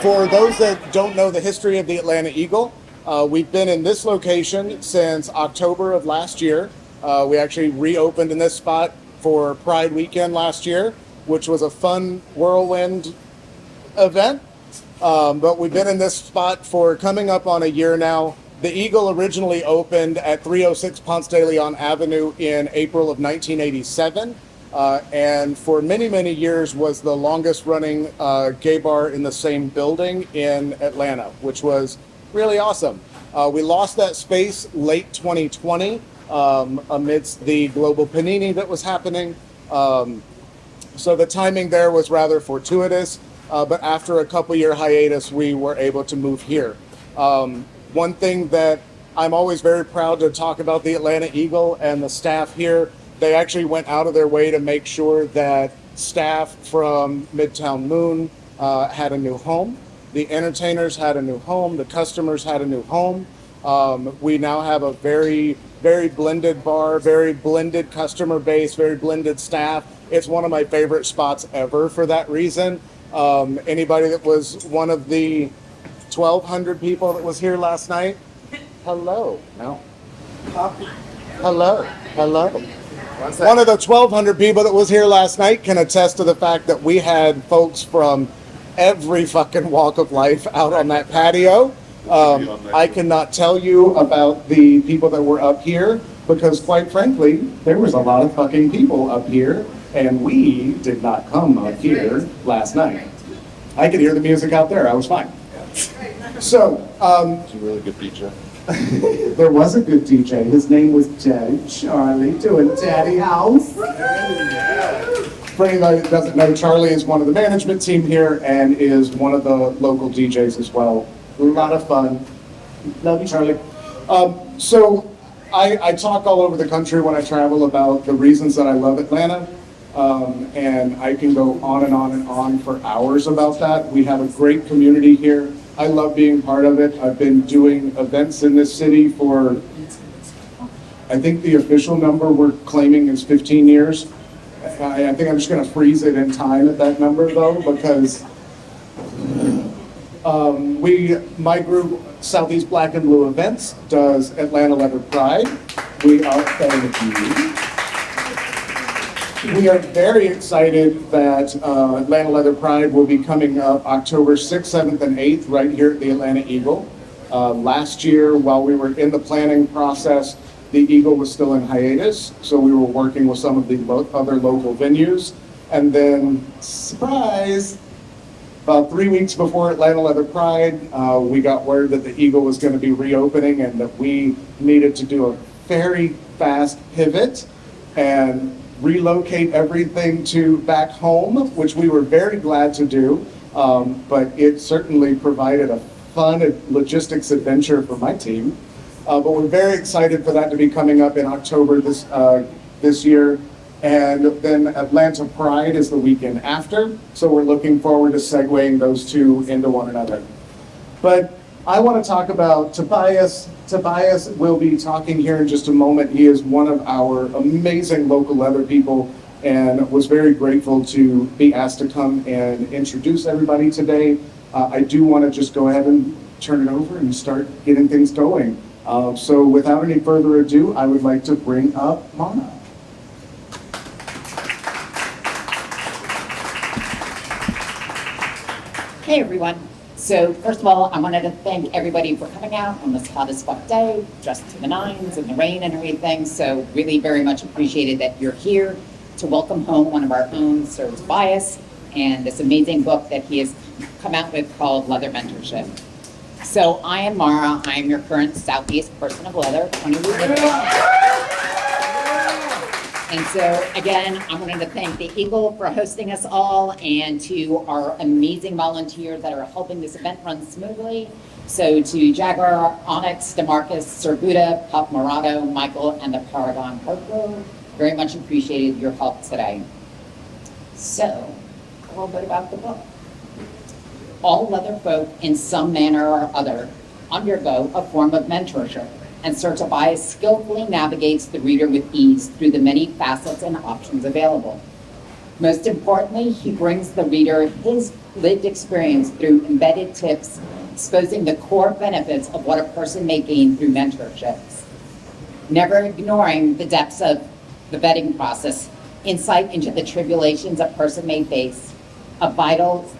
For those that don't know the history of the Atlanta Eagle, we've been in this location since October of last year. We actually reopened in this spot for Pride Weekend last year, which was a fun whirlwind event. But we've been in this spot for coming up on a year now. The Eagle originally opened at 306 Ponce de Leon Avenue in April of 1987. And for many, many years was the longest running gay bar in the same building in Atlanta, which was really awesome. We lost that space late 2020 amidst the global panini that was happening. So the timing there was rather fortuitous, but after a couple year hiatus, we were able to move here. One thing that I'm always very proud to talk about the Atlanta Eagle and the staff here. They actually went out of their way to make sure that staff from Midtown Moon had a new home. The entertainers had a new home. The customers had a new home. We now have a very, very blended bar, very blended customer base, very blended staff. It's one of my favorite spots ever for that reason. Anybody that was one of the 1,200 people that was here last night? Hello. No. Hello. Hello. One of the 1,200 people that was here last night can attest to the fact that we had folks from every fucking walk of life out on that patio. I cannot tell you about the people that were up here because, quite frankly, there was a lot of fucking people up here, and we did not come up here last night. I could hear the music out there. I was fine. So, It's a really good DJ. there was a good DJ. His name was Daddy Charlie doing Daddy House. For anybody that doesn't know, Charlie is one of the management team here and is one of the local DJs as well. A lot of fun. Love you, Charlie. So I talk all over the country when I travel about the reasons that I love Atlanta. And I can go on and on and on for hours about that. We have a great community here. I love being part of it. I've been doing events in this city for, I think the official number we're claiming is 15 years. I think I'm just going to freeze it in time at that number though, because my group, Southeast Black and Blue Events, does Atlanta Leather Pride. We are thank you. We are very excited that Atlanta Leather Pride will be coming up October 6th, 7th, and 8th right here at the Atlanta Eagle. Last year, while we were in the planning process, the Eagle was still in hiatus, so we were working with some of the other local venues. And then, surprise, about 3 weeks before Atlanta Leather Pride, we got word that the Eagle was going to be reopening and that we needed to do a very fast pivot and relocate everything to back home, which we were very glad to do, but it certainly provided a fun logistics adventure for my team. But we're very excited for that to be coming up in October this year. And then Atlanta Pride is the weekend after, so we're looking forward to segueing those two into one another. But I want to talk about Tebias. Tebias will be talking here in just a moment. He is one of our amazing local leather people and was very grateful to be asked to come and introduce everybody today. I do want to just go ahead and turn it over and start getting things going. So without any further ado, I would like to bring up Mara. Hey everyone. So first of all, I wanted to thank everybody for coming out on this hot as fuck day, dressed to the nines in the rain and everything. So really very much appreciated that you're here to welcome home one of our own, Sir Tebias, and this amazing book that he has come out with called Leather Mentorship. So I am Mara. I am your current Southeast person of leather, 20 years ago. And so, again, I wanted to thank the Eagle for hosting us all and to our amazing volunteers that are helping this event run smoothly. So to Jaguar, Onyx, DeMarcus, Sir Buddha, Pup Morado, Michael, and the Paragon CoCo, very much appreciated your help today. So, a little bit about the book. All leather folk, in some manner or other, undergo a form of mentorship, and Sir Tebias skillfully navigates the reader with ease through the many facets and options available. Most importantly, he brings the reader his lived experience through embedded tips, exposing the core benefits of what a person may gain through mentorships. Never ignoring the depths of the vetting process, insight into the tribulations a person may face, a vital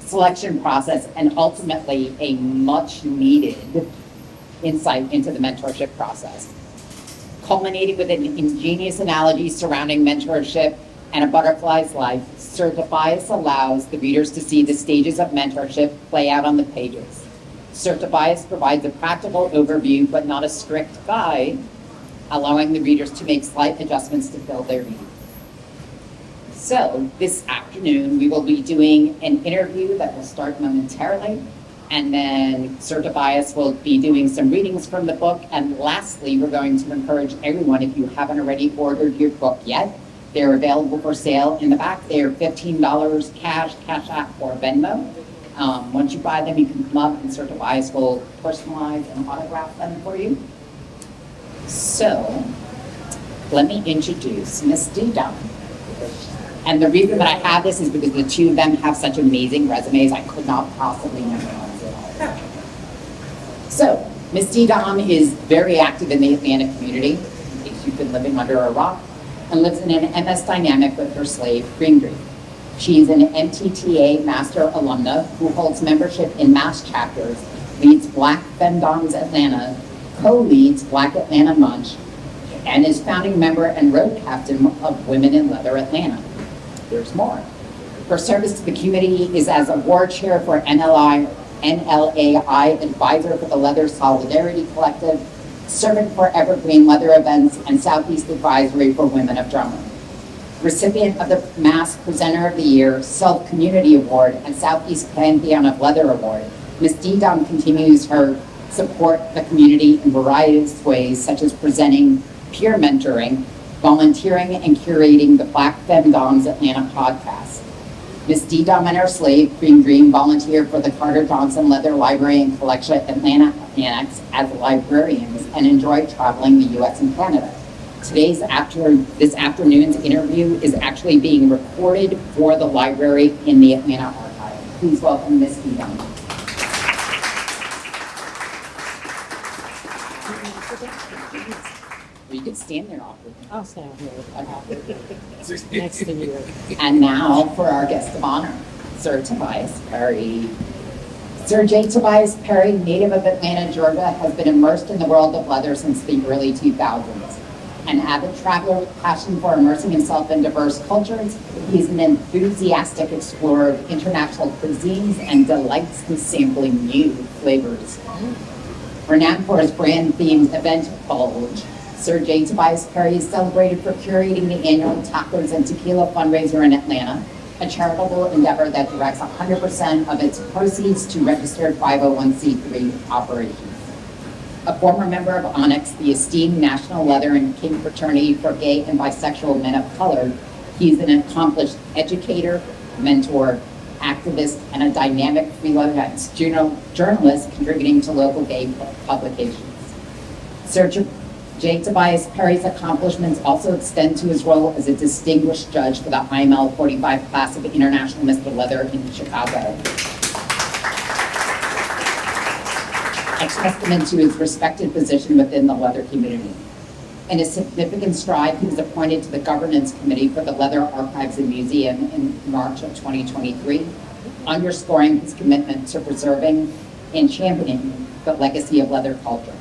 selection process, and ultimately a much needed insight into the mentorship process. Culminating with an ingenious analogy surrounding mentorship and a butterfly's life, Sir Tobias allows the readers to see the stages of mentorship play out on the pages. Sir Tobias provides a practical overview, but not a strict guide, allowing the readers to make slight adjustments to fill their reading. So this afternoon, we will be doing an interview that will start momentarily, and then Sir Tobias will be doing some readings from the book. And lastly, we're going to encourage everyone, if you haven't already ordered your book yet, they're available for sale in the back. They are $15 cash, Cash App, or Venmo. Once you buy them, you can come up and Sir Tobias will personalize and autograph them for you. So let me introduce Miss D Dom. And the reason that I have this is because the two of them have such amazing resumes, I could not possibly memorize it all. So, Miss D Dom is very active in the Atlanta community, in case you've been living under a rock, and lives in an MS dynamic with her slave, Grandeur. She is an MTTA Master alumna who holds membership in MASS chapters, leads Black Femdoms Atlanta, co-leads Black Atlanta Munch, and is founding member and road captain of Women in Leather Atlanta. There's more. Her service to the community is as award chair for NLAI advisor for the Leather Solidarity Collective, servant for Evergreen Leather Events, and Southeast Advisory for Women of Drummond. Recipient of the MASS Presenter of the Year, Self Community Award, and Southeast Pantheon of Leather Award, Ms. D Dom continues her support the community in various ways, such as presenting peer mentoring, volunteering, and curating the Black Femdoms Atlanta podcast. Ms. D Dom and her slave, Green Dream, volunteer for the Carter Johnson Leather Library and Collection at Atlanta Annex as librarians and enjoy traveling the U.S. and Canada. This afternoon's interview is actually being recorded for the library in the Atlanta Archive. Please welcome Ms. D Dom. You could stand there awkwardly. I'll stand here. Next to you. And now for our guest of honor, Sir Tebias Perry. Sir J. Tebias Perry, native of Atlanta, Georgia, has been immersed in the world of leather since the early 2000s. An avid traveler with passion for immersing himself in diverse cultures, he's an enthusiastic explorer of international cuisines and delights in sampling new flavors. Renowned for his brand-themed event, Bulge, Sir J. Tebias Perry is celebrated for curating the annual Tacos and Tequila fundraiser in Atlanta, a charitable endeavor that directs 100% of its proceeds to registered 501c3 operations. A former member of Onyx, the esteemed National Leather and King Fraternity for Gay and Bisexual Men of Color, he's an accomplished educator, mentor, activist, and a dynamic freelance journalist contributing to local gay publications. Sir J. Tebias Perry's accomplishments also extend to his role as a distinguished judge for the IML 45 class of International Mr. Leather in Chicago. A testament to his respected position within the leather community. In a significant stride, he was appointed to the governance committee for the Leather Archives and Museum in March of 2023, underscoring his commitment to preserving and championing the legacy of leather culture.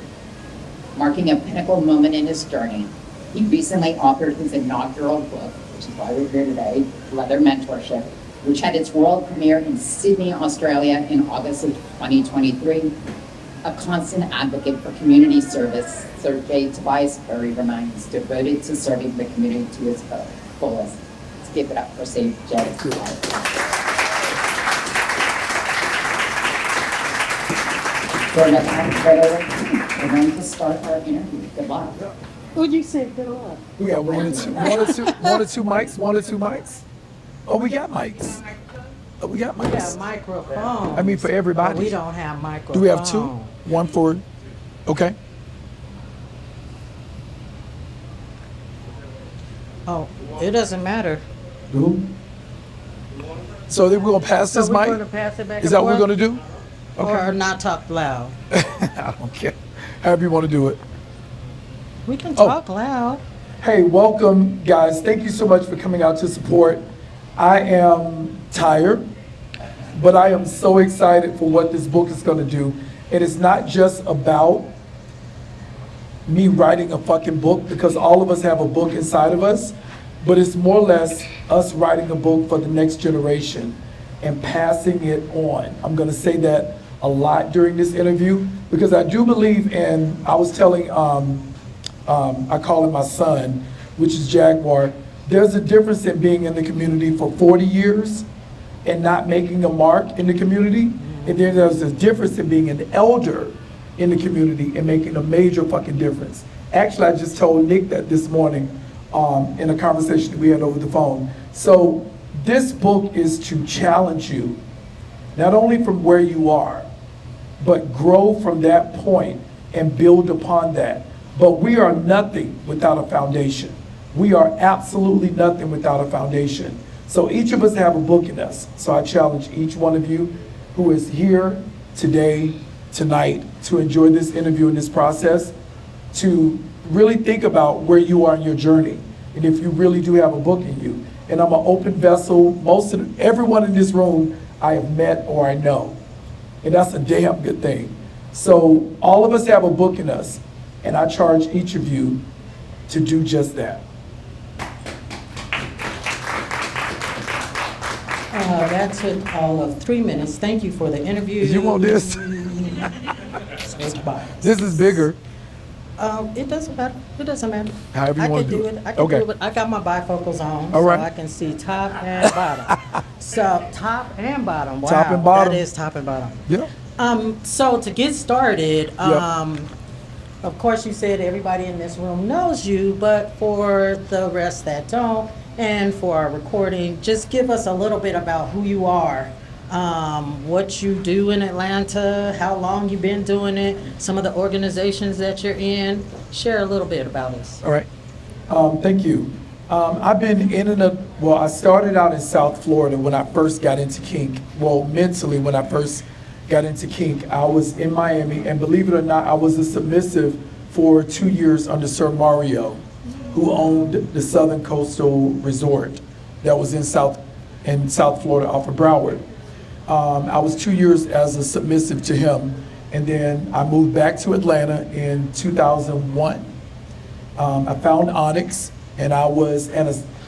Marking a pinnacle moment in his journey, he recently authored his inaugural book, which is why we're here today, Leather Mentorship, which had its world premiere in Sydney, Australia in August of 2023. A constant advocate for community service, Sir J. Tebias Perry remains devoted to serving the community to his fullest. Let's give it up for Sir J. Tebias Perry. We're going to start our interview. Good luck. Who'd you say good luck? We got one or two mics. Oh, we got mics. Oh, we got We got mics. microphones. I mean, for everybody. We don't have microphones. Do we have two? One for, okay. Oh, it doesn't matter. Who? So then we're gonna pass this So we're mic? gonna pass it back Is and that what we're forth? gonna do? Or not talk loud? I don't care. However you wanna do it. We can Oh. talk loud. Hey, welcome, guys. Thank you so much for coming out to support. I am tired, but I am so excited for what this book is gonna do. It is not just about me writing a fucking book, because all of us have a book inside of us, but it's more or less us writing a book for the next generation and passing it on. I'm gonna say that a lot during this interview, because I do believe in, I was telling, I call him my son, which is Jaguar. There's a difference in being in the community for 40 years and not making a mark in the community. And then there's a difference in being an elder in the community and making a major fucking difference. Actually, I just told Nick that this morning in a conversation we had over the phone. So this book is to challenge you, not only from where you are, but grow from that point and build upon that. But we are nothing without a foundation. We are absolutely nothing without a foundation. So each of us have a book in us. So I challenge each one of you who is here today, tonight, to enjoy this interview and this process, to really think about where you are in your journey, and if you really do have a book in you. And I'm an open vessel. Everyone in this room I have met or I know, and that's a damn good thing. So all of us have a book in us, and I charge each of you to do just that. That took all of 3 minutes. Thank you for the interview. You want this? Goodbye. This is bigger. It doesn't matter. It doesn't matter. However you I wanna can do do it. it. I can Okay. do it. I got my bifocals on, All right. so I can see top and bottom. So top and bottom. Wow. Top and bottom. That is top and bottom. Yeah. So to get started, Yep. of course you said everybody in this room knows you, but for the rest that don't, and for our recording, just give us a little bit about who you are, what you do in Atlanta, how long you've been doing it, some of the organizations that you're in. Share a little bit about us. All right. Thank you. I've been in and well, I started out in South Florida when I first got into kink. Well, mentally, when I first got into kink, I was in Miami, and believe it or not, I was a submissive for 2 years under Sir Mario, who owned the Southern Coastal Resort that was in South Florida off of Broward. I was 2 years as a submissive to him, and then I moved back to Atlanta in 2001. I found Onyx, and I was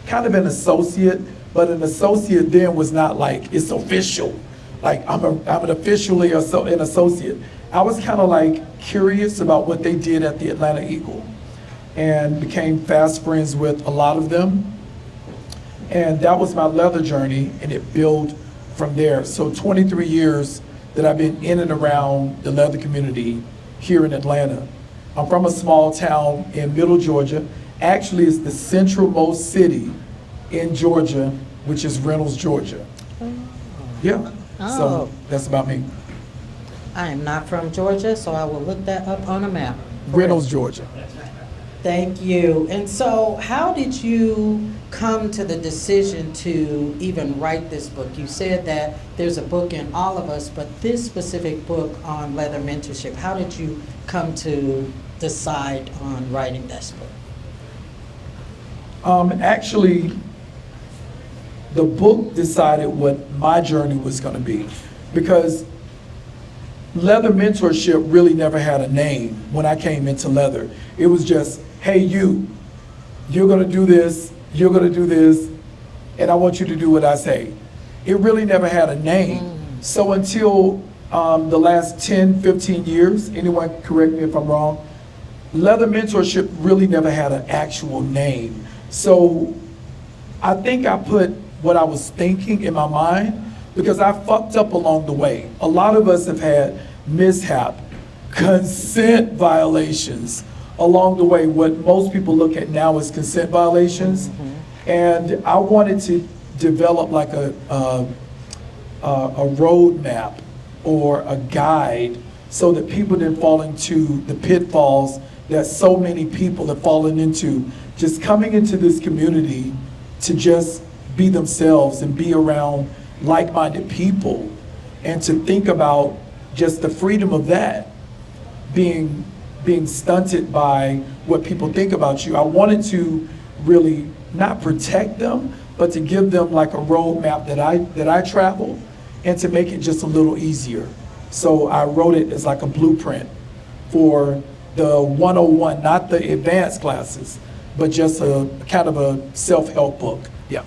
kind of an associate, but an associate then was not like, it's official. Like I'm an officially an associate. I was kind of like curious about what they did at the Atlanta Eagle, and became fast friends with a lot of them. And that was my leather journey, and it built from there. So 23 years that I've been in and around the leather community here in Atlanta. I'm from a small town in Middle Georgia. Actually, it's the centralmost city in Georgia, which is Reynolds, Georgia. Yeah, Oh. so that's about me. I am not from Georgia, so I will look that up on a map. Reynolds, Georgia. Thank you. And so how did you come to the decision to even write this book? You said that there's a book in all of us, but this specific book on leather mentorship, how did you come to decide on writing this book? Actually, the book decided what my journey was going to be, because leather mentorship really never had a name when I came into leather. It was just, hey, you're going to do this, you're going to do this, and I want you to do what I say. It really never had a name. So until the last 10, 15 years, anyone correct me if I'm wrong, leather mentorship really never had an actual name. So I think I put what I was thinking in my mind, because I fucked up along the way. A lot of us have had mishap, consent violations along the way, what most people look at now as consent violations. And I wanted to develop like a roadmap or a guide so that people didn't fall into the pitfalls that so many people have fallen into, just coming into this community to just be themselves and be around like-minded people, and to think about just the freedom of that being stunted by what people think about you. I wanted to really not protect them, but to give them like a roadmap that I traveled, and to make it just a little easier. So I wrote it as like a blueprint for the 101, not the advanced classes, but just a kind of a self-help book. Yeah.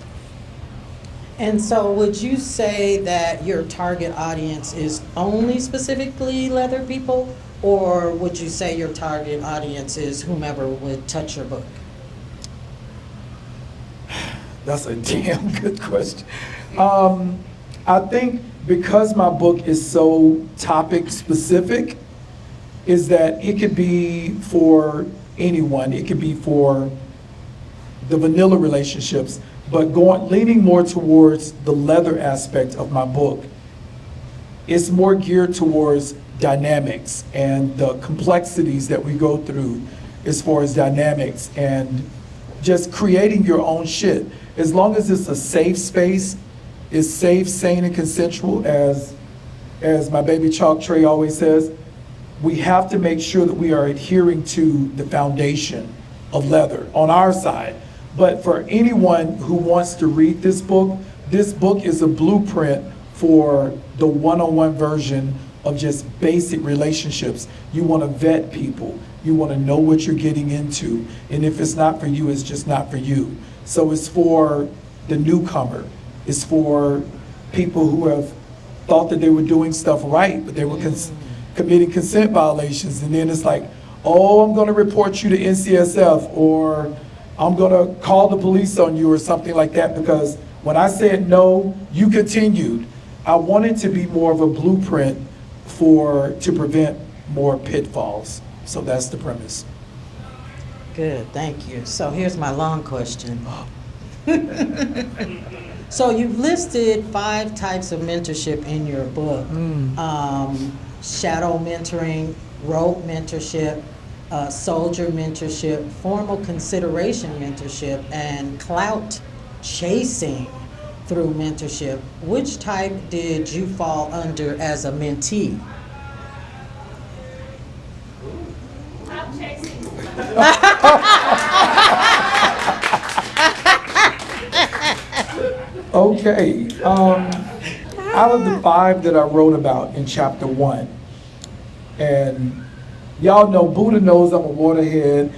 And so would you say that your target audience is only specifically leather people, or would you say your target audience is whomever would touch your book? That's a damn good question. I think because my book is so topic specific, is that it could be for anyone. It could be for the vanilla relationships, but leaning more towards the leather aspect of my book. It's more geared towards dynamics and the complexities that we go through as far as dynamics and just creating your own shit. As long as it's a safe space, it's safe, sane, and consensual, as my baby Chalk Trey always says, we have to make sure that we are adhering to the foundation of leather on our side. But for anyone who wants to read this book is a blueprint for the one-on-one version of just basic relationships. You want to vet people. You want to know what you're getting into. And if it's not for you, it's just not for you. So it's for the newcomer. It's for people who have thought that they were doing stuff right, but they were committing consent violations. And then it's like, oh, I'm going to report you to NCSF, or I'm going to call the police on you, or something like that, because when I said no, you continued. I wanted to be more of a blueprint to prevent more pitfalls. So that's the premise. Good, thank you. So here's my long question. So you've listed 5 types of mentorship in your book. Shadow mentoring, rope mentorship, soldier mentorship, formal consideration mentorship, and clout chasing through mentorship. Which type did you fall under as a mentee? Okay, out of the 5 that I wrote about in chapter 1, and y'all know, Buddha knows I'm a waterhead,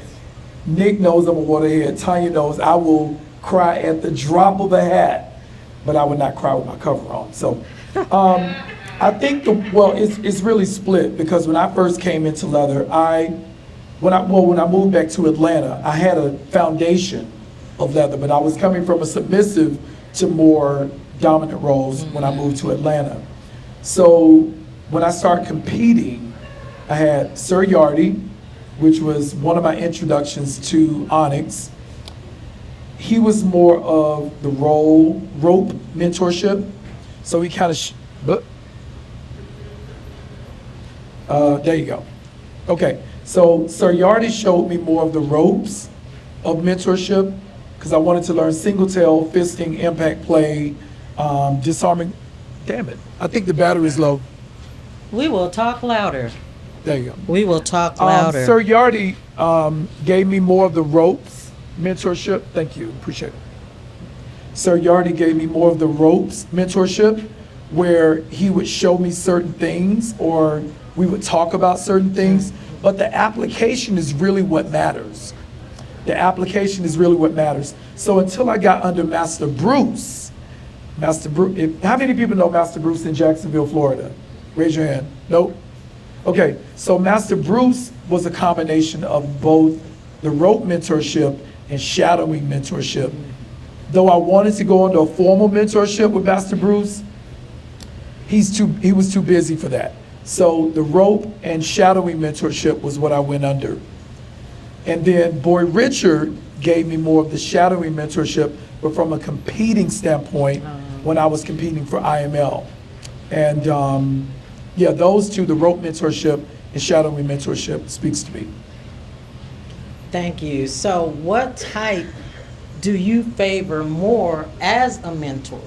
Nick knows I'm a waterhead, Tanya knows I will cry at the drop of a hat, but I would not cry with my cover on. So I think it's really split, because when I first came into leather, when I moved back to Atlanta, I had a foundation of leather, but I was coming from a submissive to more dominant roles when I moved to Atlanta. So when I started competing, I had Sir Yardy, which was one of my introductions to Onyx. He was more of the rope mentorship. So he kind of, there you go. Okay, so Sir Yardy showed me more of the ropes of mentorship, because I wanted to learn single tail, fisting, impact play, disarming. Damn it, I think the battery is low. We will talk louder. There you go. We will talk louder. Sir Yardy gave me more of the ropes mentorship. Thank you, appreciate it. Sir Yardy gave me more of the ropes mentorship, where he would show me certain things, or we would talk about certain things, but the application is really what matters. The application is really what matters. So until I got under Master Bruce, how many people know Master Bruce in Jacksonville, Florida? Raise your hand. Nope. Okay, so Master Bruce was a combination of both the rope mentorship and shadowing mentorship. Though I wanted to go into a formal mentorship with Master Bruce, he was too busy for that. So the rope and shadowing mentorship was what I went under. And then Boy Richard gave me more of the shadowing mentorship, but from a competing standpoint, when I was competing for IML. And yeah, those two, the rope mentorship and shadowing mentorship, speaks to me. Thank you. So what type do you favor more as a mentor?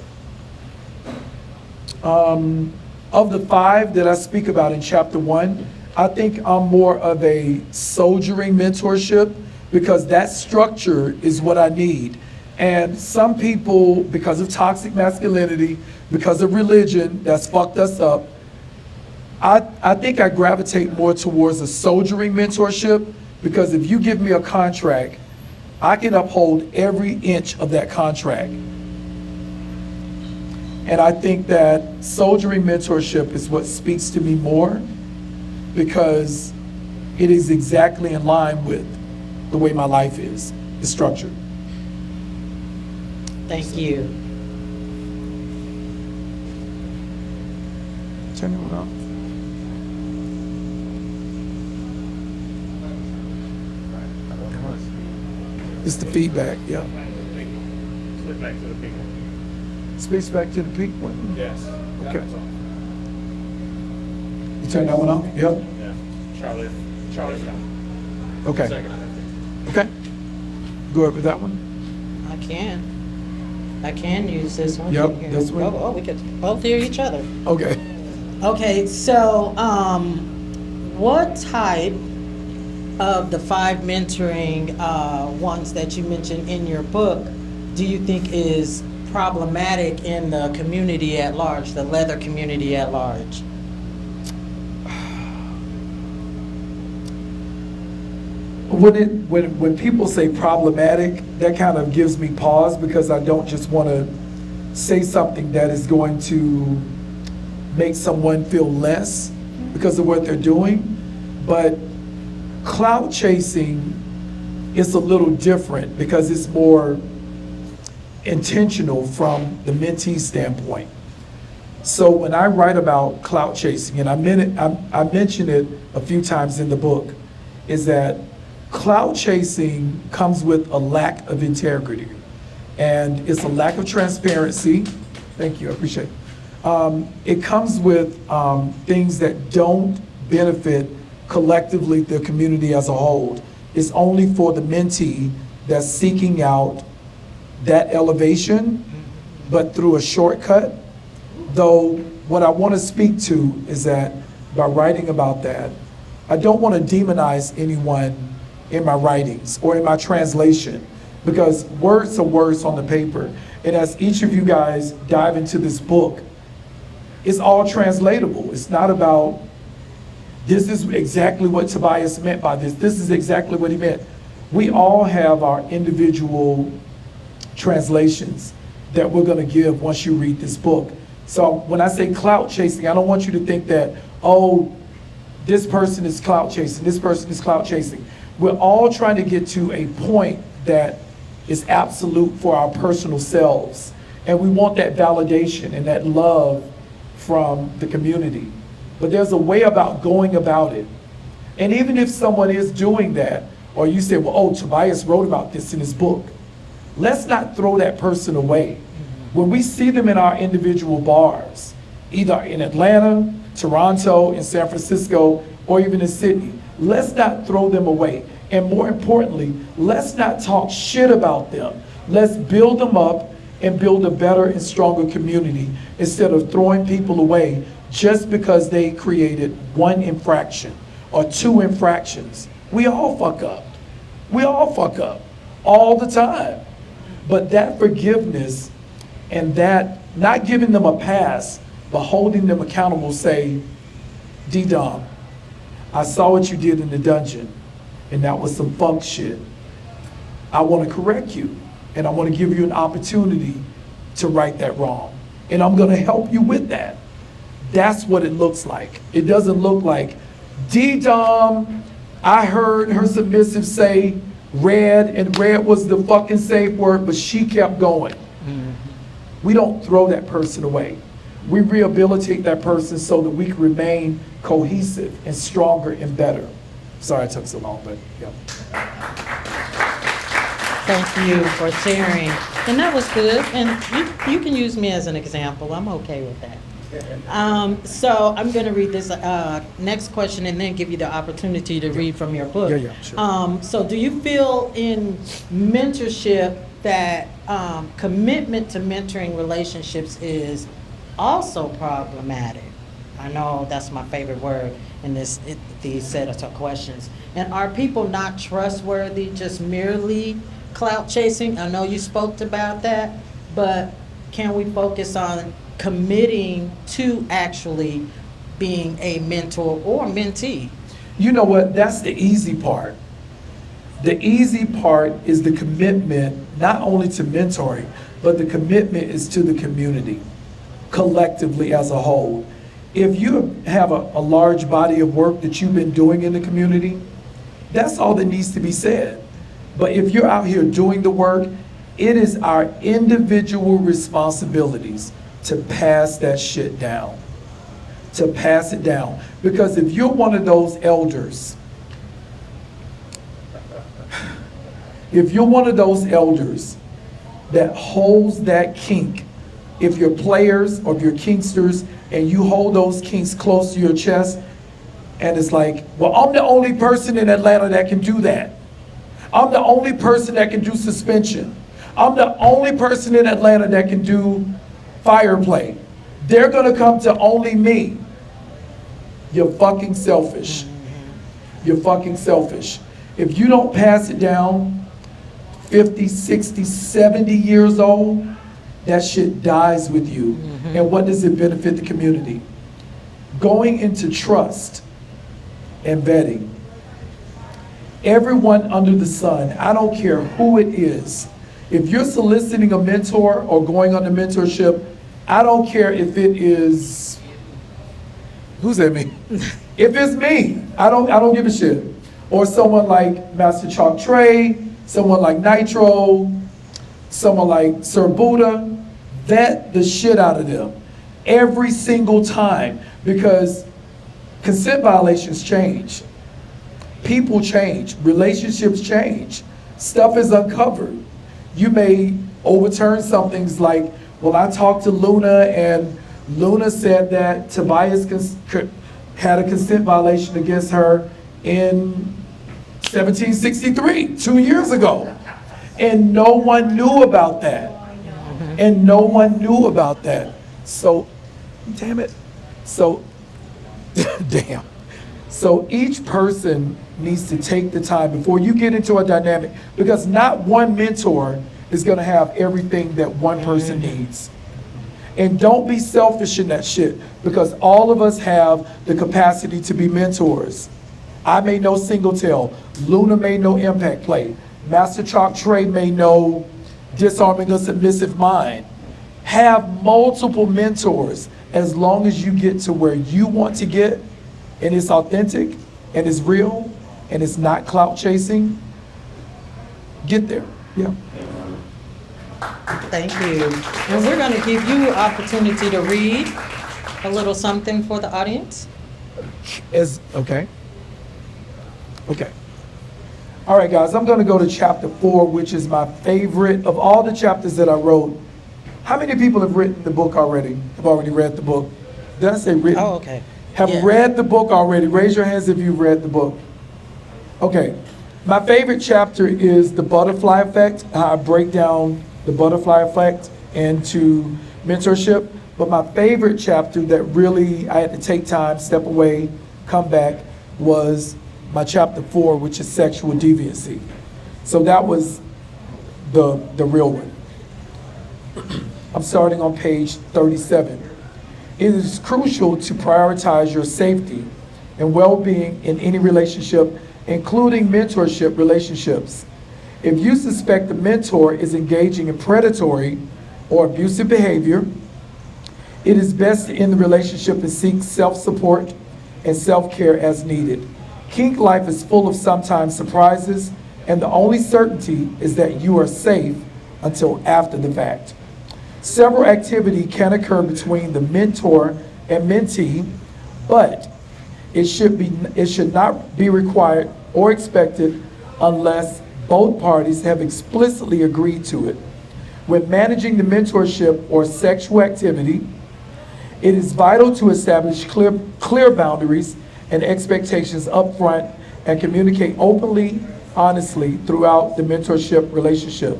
Of the 5 that I speak about in chapter 1, I think I'm more of a soldiering mentorship because that structure is what I need. And some people, because of toxic masculinity, because of religion that's fucked us up, I think I gravitate more towards a soldiering mentorship because if you give me a contract, I can uphold every inch of that contract. And I think that soldiering mentorship is what speaks to me more because it is exactly in line with the way my life is structured. Thank you. Turn it on. It's the feedback, yeah. Split back to the people. Space back to the peak one. Yes. Okay. You turn that one off? Yep. Yeah. Charlie's got. Okay. Second, I think. Okay. Go ahead with that one. I can use this one. Yep, You can hear- this one. Oh, we could both hear each other. Okay. Okay, so what type of the 5 mentoring ones that you mentioned in your book do you think is problematic in the community at large, the leather community at large? When people say problematic, that kind of gives me pause because I don't just want to say something that is going to make someone feel less because of what they're doing. But clout chasing is a little different because it's more intentional from the mentee standpoint. So when I write about clout chasing, and I mention it a few times in the book, is that clout chasing comes with a lack of integrity, and it's a lack of transparency. Thank you, I appreciate it. It comes with things that don't benefit collectively the community as a whole. It's only for the mentee that's seeking out that elevation, but through a shortcut. Though what I want to speak to is that by writing about that, I don't want to demonize anyone in my writings or in my translation, because words are words on the paper. And as each of you guys dive into this book, it's all translatable. It's not about, this is exactly what Tebias meant by this. This is exactly what he meant. We all have our individual translations that we're going to give once you read this book. So when I say clout chasing, I don't want you to think that, oh, this person is clout chasing, this person is clout chasing. We're all trying to get to a point that is absolute for our personal selves. And we want that validation and that love from the community. But there's a way about going about it. And even if someone is doing that, or you say, well, oh, Tebias wrote about this in his book, let's not throw that person away. When we see them in our individual bars, either in Atlanta, Toronto, in San Francisco, or even in Sydney, let's not throw them away. And more importantly, let's not talk shit about them. Let's build them up and build a better and stronger community instead of throwing people away just because they created 1 infraction or 2 infractions. We all fuck up. We all fuck up all the time. But that forgiveness and that not giving them a pass, but holding them accountable, say, D Dom, I saw what you did in the dungeon, and that was some funk shit. I want to correct you, and I want to give you an opportunity to right that wrong. And I'm going to help you with that. That's what it looks like. It doesn't look like, D Dom, I heard her submissive say red, and red was the fucking safe word, but she kept going. We don't throw that person away. We rehabilitate that person so that we can remain cohesive and stronger and better. Sorry I took so long, but yeah. Thank you for sharing. And that was good. And you can use me as an example. I'm okay with that. So I'm going to read this next question and then give you the opportunity to read from your book. Yeah, sure. So do you feel in mentorship that commitment to mentoring relationships is also problematic? I know that's my favorite word in these set of questions. And are people not trustworthy, just merely clout chasing? I know you spoke about that, but can we focus on committing to actually being a mentor or mentee? You know what? That's the easy part. The easy part is the commitment, not only to mentoring, but the commitment is to the community, collectively as a whole. If you have a large body of work that you've been doing in the community, that's all that needs to be said. But if you're out here doing the work, it is our individual responsibilities to pass that shit down, to pass it down. Because if you're one of those elders, if you're one of those elders that holds that kink, if you're players or if you're kinksters and you hold those kinks close to your chest, and it's like, well, I'm the only person in Atlanta that can do that. I'm the only person that can do suspension. I'm the only person in Atlanta that can do fire play. They're gonna come to only me. You're fucking selfish. You're fucking selfish. If you don't pass it down 50, 60, 70 years old, that shit dies with you. And what does it benefit the community? Going into trust and vetting. Everyone under the sun, I don't care who it is, if you're soliciting a mentor or going on the mentorship, I don't care if it is, who's that me? If it's me, I don't give a shit. Or someone like Master Chalk Trey, someone like Nitro, someone like Sir Buddha, vet the shit out of them every single time, because consent violations change. People change, relationships change, stuff is uncovered. You may overturn some things like, well, I talked to Luna and Luna said that Tebias had a consent violation against her in 1763, 2 years ago. And no one knew about that. And no one knew about that. So, damn it. So, damn. So each person needs to take the time before you get into a dynamic, because not one mentor is gonna have everything that one person needs. And don't be selfish in that shit, because all of us have the capacity to be mentors. I may know single tail, Luna may know impact play, Master Chalk Trey may know disarming a submissive mind. Have multiple mentors as long as you get to where you want to get, and it's authentic, and it's real, and it's not clout chasing. Get there, yeah. Thank you. And we're going to give you an opportunity to read a little something for the audience. Okay. All right, guys, I'm going to go to chapter 4, which is my favorite of all the chapters that I wrote. How many people have written the book already? Have already read the book? Did I say written? Oh, okay. Have Yeah. read the book already? Raise your hands if you've read the book. Okay. My favorite chapter is the butterfly effect, how I break down the butterfly effect into mentorship. But my favorite chapter that really I had to take time, step away, come back, was my chapter 4, which is sexual deviancy. So that was the real one. I'm starting on page 37. It is crucial to prioritize your safety and well-being in any relationship, including mentorship relationships. If you suspect the mentor is engaging in predatory or abusive behavior, it is best to end the relationship and seek self-support and self-care as needed. Kink life is full of sometimes surprises, and the only certainty is that you are safe until after the fact. Several activity can occur between the mentor and mentee, but it should not be required or expected unless both parties have explicitly agreed to it. When managing the mentorship or sexual activity, It is vital to establish clear boundaries and expectations up front and communicate openly, honestly throughout the mentorship relationship.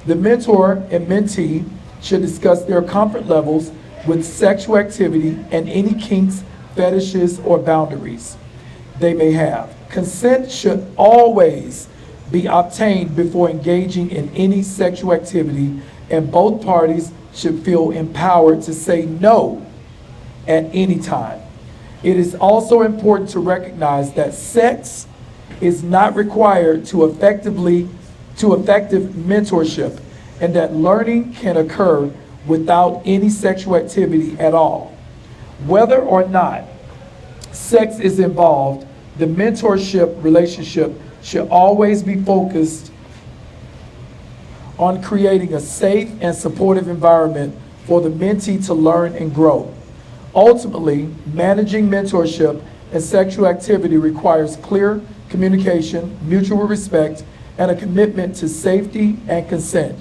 The mentor and mentee should discuss their comfort levels with sexual activity and any kinks, fetishes, or boundaries they may have. Consent should always be obtained before engaging in any sexual activity, and both parties should feel empowered to say no at any time. It is also important to recognize that sex is not required to effective mentorship, and that learning can occur without any sexual activity at all. Whether or not sex is involved, the mentorship relationship should always be focused on creating a safe and supportive environment for the mentee to learn and grow. Ultimately, managing mentorship and sexual activity requires clear communication, mutual respect, and a commitment to safety and consent.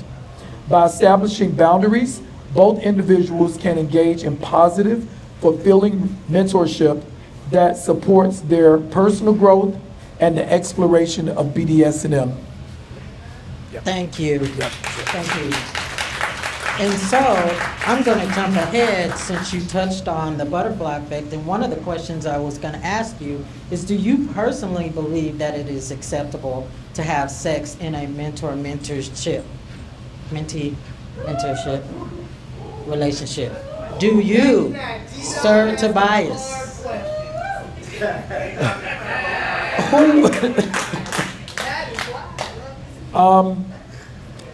By establishing boundaries, both individuals can engage in positive, fulfilling mentorship that supports their personal growth and the exploration of BDSM. Thank you. Thank you. And so I'm going to jump ahead since you touched on the butterfly effect. And one of the questions I was going to ask you is, do you personally believe that it is acceptable to have sex in a mentee-mentorship relationship? Do you, Sir Tebias?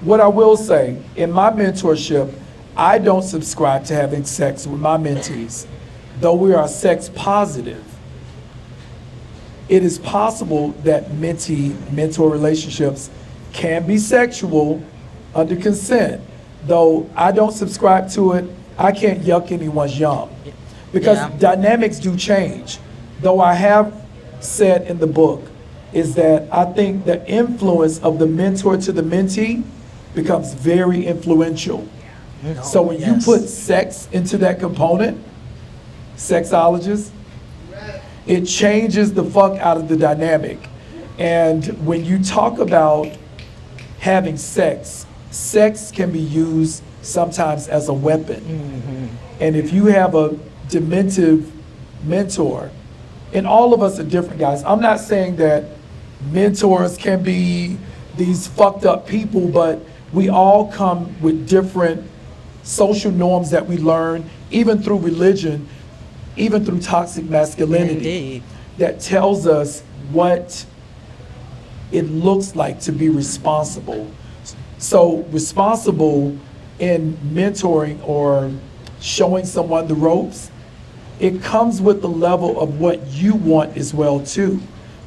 What I will say, in my mentorship, I don't subscribe to having sex with my mentees. Though we are sex positive, it is possible that mentee-mentor relationships can be sexual under consent. Though I don't subscribe to it, I can't yuck anyone's yum. Because dynamics do change. Though I have said in the book is that I think the influence of the mentor to the mentee becomes very influential. So when you put sex into that component, sexologist, it changes the fuck out of the dynamic. And when you talk about having sex, sex can be used sometimes as a weapon. And if you have a dementive mentor, and all of us are different, guys. I'm not saying that mentors can be these fucked up people, but we all come with different social norms that we learn, even through religion, even through toxic masculinity. Indeed. That tells us what it looks like to be responsible. So responsible in mentoring or showing someone the ropes, it comes with the level of what you want as well too.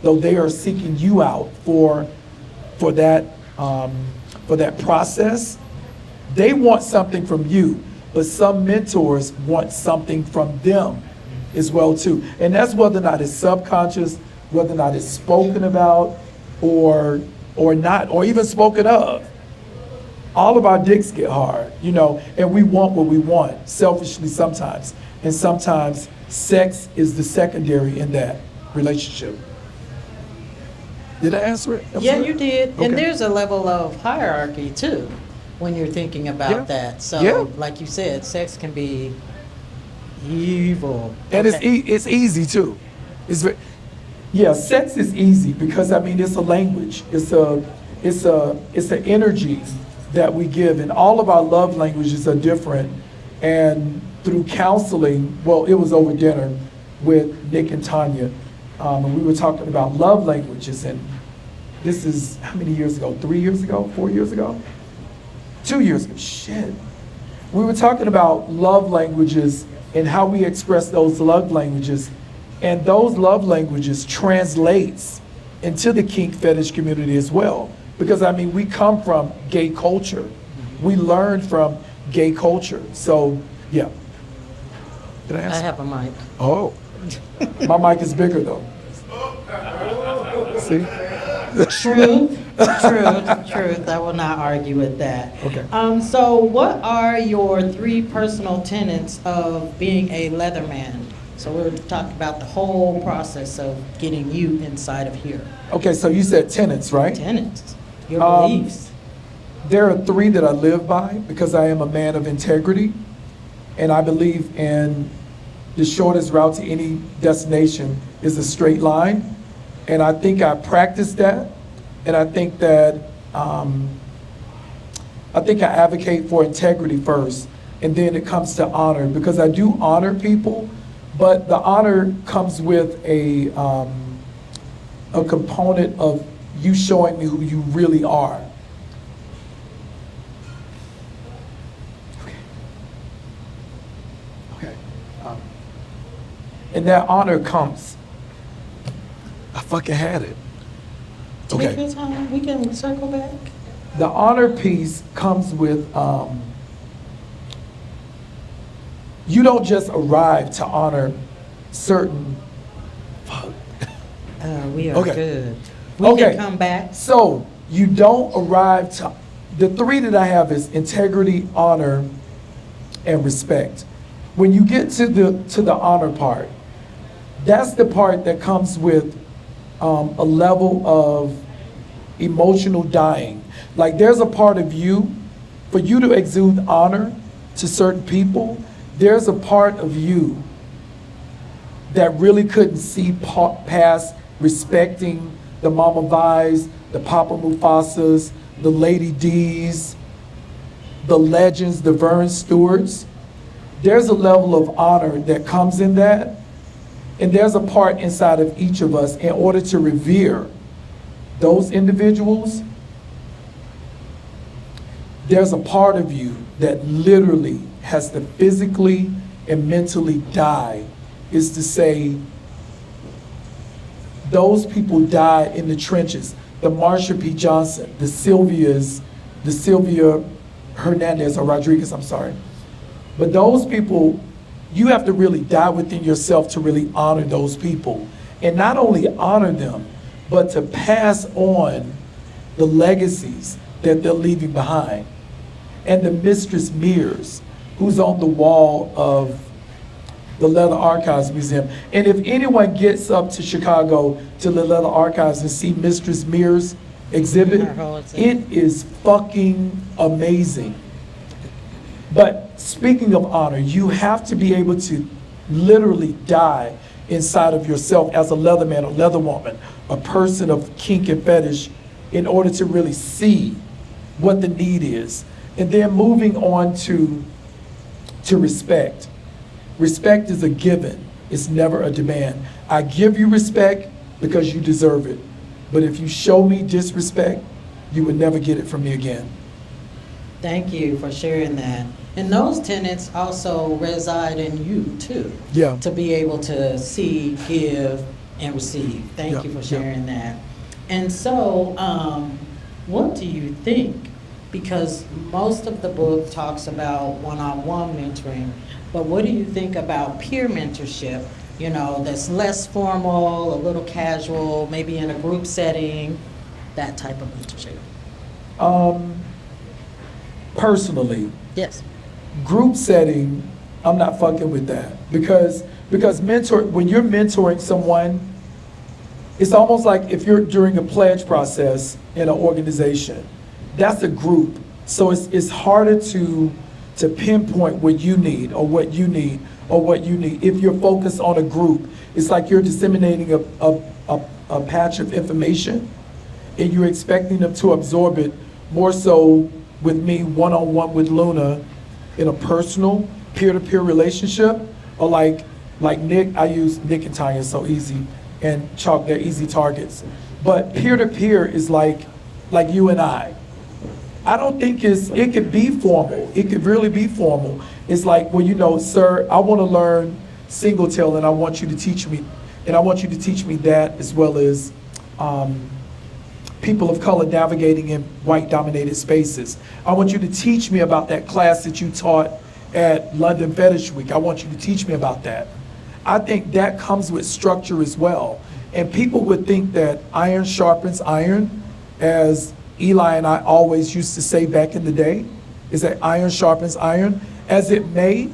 Though they are seeking you out for that process, they want something from you, but some mentors want something from them as well too. And that's whether or not it's subconscious, whether or not it's spoken about or not, or even spoken of. All of our dicks get hard, and we want what we want, selfishly sometimes. And sometimes sex is the secondary in that relationship. Did I answer it? Yeah, you did. Okay. And there's a level of hierarchy too when you're thinking about that. So, like you said, sex can be evil. And it's easy too. Sex is easy because it's a language. It's an energy that we give, and all of our love languages are different. And through counseling, it was over dinner with Nick and Tanya, and we were talking about love languages, and this is how many years ago? 3 years ago? 4 years ago? 2 years ago, shit. We were talking about love languages and how we express those love languages, and those love languages translates into the kink fetish community as well. Because we come from gay culture. We learn from gay culture. So, yeah. Did I answer? I have a mic. Oh. My mic is bigger though. See? Truth. Truth. I will not argue with that. Okay. So what are your 3 personal tenets of being a Leatherman? So we're talking about the whole process of getting you inside of here. Okay, so you said tenets, right? Tenets, your beliefs. There are 3 that I live by because I am a man of integrity, and I believe in the shortest route to any destination is a straight line, and I think I practice that, and I think that I advocate for integrity first, and then it comes to honor, because I do honor people, but the honor comes with a component of you showing me who you really are. Okay. And that honor comes. I fucking had it. Take your time, we can circle back. The honor piece comes with, you don't just arrive to honor certain, We are Okay. good. We Okay. can come back. So you don't arrive to, the 3 that I have is integrity, honor, and respect. When you get to the honor part, that's the part that comes with a level of emotional dying. Like there's a part of you, for you to exude honor to certain people, there's a part of you that really couldn't see past respecting the Mama Vi's, the Papa Mufasas, the Lady D's, the legends, the Vern Stewarts. There's a level of honor that comes in that, and there's a part inside of each of us in order to revere those individuals. There's a part of you that literally has to physically and mentally die, is to say, those people died in the trenches. The Marsha P. Johnson, the Sylvia Hernandez or Rodriguez, I'm sorry. But those people, you have to really die within yourself to really honor those people. And not only honor them, but to pass on the legacies that they're leaving behind. And the Mistress Mears, who's on the wall of the Leather Archives Museum. And if anyone gets up to Chicago to the Leather Archives and see Mistress Mears exhibit, it is fucking amazing. But speaking of honor, you have to be able to literally die inside of yourself as a leather man or leather woman, a person of kink and fetish, in order to really see what the need is. And then moving on to respect. Respect is a given. It's never a demand. I give you respect because you deserve it. But if you show me disrespect, you would never get it from me again. Thank you for sharing that. And those tenets also reside in you too. Yeah. To be able to see, give, and receive. Thank you for sharing that. And so, what do you think? Because most of the book talks about one-on-one mentoring, but what do you think about peer mentorship? You know, that's less formal, a little casual, maybe in a group setting, that type of mentorship. Personally, Yes. group setting, I'm not fucking with that. Because when you're mentoring someone, it's almost like if you're during a pledge process in an organization, that's a group. So it's harder to pinpoint what you need or what you need or what you need. If you're focused on a group, it's like you're disseminating a patch of information and you're expecting them to absorb it more so with me one-on-one with Luna in a personal peer-to-peer relationship, or like Nick, I use Nick and Tanya so easy, and Chalk, they're easy targets. But peer-to-peer is like you and I. I don't think it could be formal. It could really be formal. It's like, well, you know, sir, I want to learn single tail and I want you to teach me, and I want you to teach me that, as well as people of color navigating in white dominated spaces. I want you to teach me about that class that you taught at London Fetish Week. I want you to teach me about that. I think that comes with structure as well. And people would think that iron sharpens iron, as Eli and I always used to say back in the day, is that iron sharpens iron. As it may,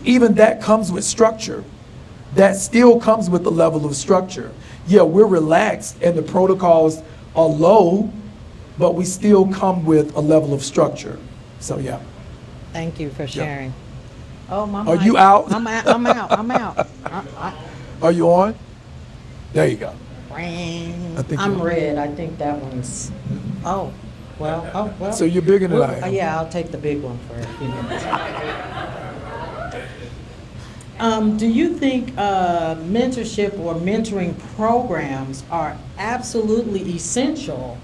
even that comes with structure. That still comes with a level of structure. Yeah, we're relaxed and the protocols are low, but we still come with a level of structure. So yeah. Thank you for sharing. Oh, my Are mic. you out? I'm out. Are you on? There you go. Ring. I think I'm you- red. I think that one's, oh, well. So you're bigger than I am. Yeah, I'll take the big one for a few minutes. Do you think mentorship or mentoring programs are absolutely essential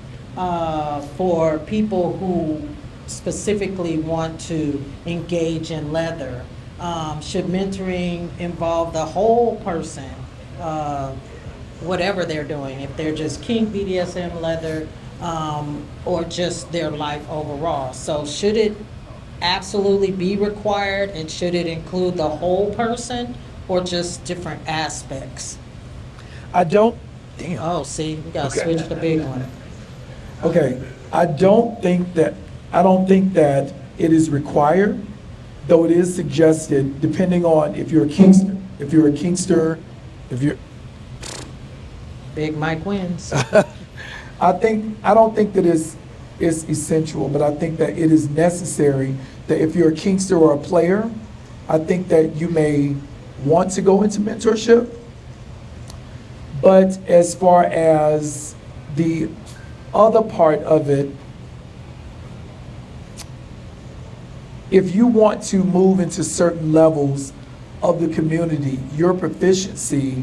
for people who specifically want to engage in leather? Should mentoring involve the whole person, whatever they're doing, if they're just kink, BDSM, leather, or just their life overall? So should it absolutely be required, and should it include the whole person or just different aspects? I don't, damn. Oh, see, we gotta Okay. switch the big one. Okay, I don't think that it is required, though it is suggested, depending on if you're a kinkster, if you're, Big Mike wins. I don't think that it's essential, but I think that it is necessary that if you're a kinkster or a player, I think that you may want to go into mentorship. But as far as the other part of it, if you want to move into certain levels of the community, your proficiency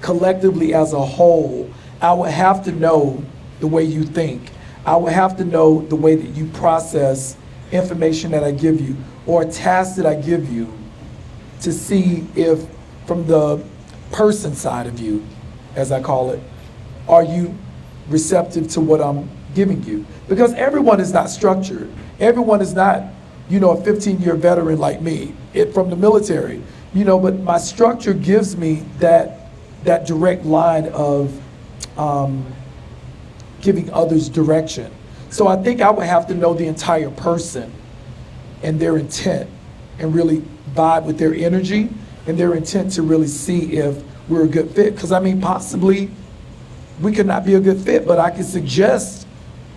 collectively as a whole, I would have to know the way you think. I would have to know the way that you process information that I give you or tasks that I give you to see if from the person side of you, as I call it, are you receptive to what I'm giving you? Because everyone is not structured. Everyone is not, a 15-year veteran like me from the military, but my structure gives me that direct line of giving others direction. So I think I would have to know the entire person and their intent and really vibe with their energy and their intent to really see if we're a good fit. Because possibly we could not be a good fit, but I could suggest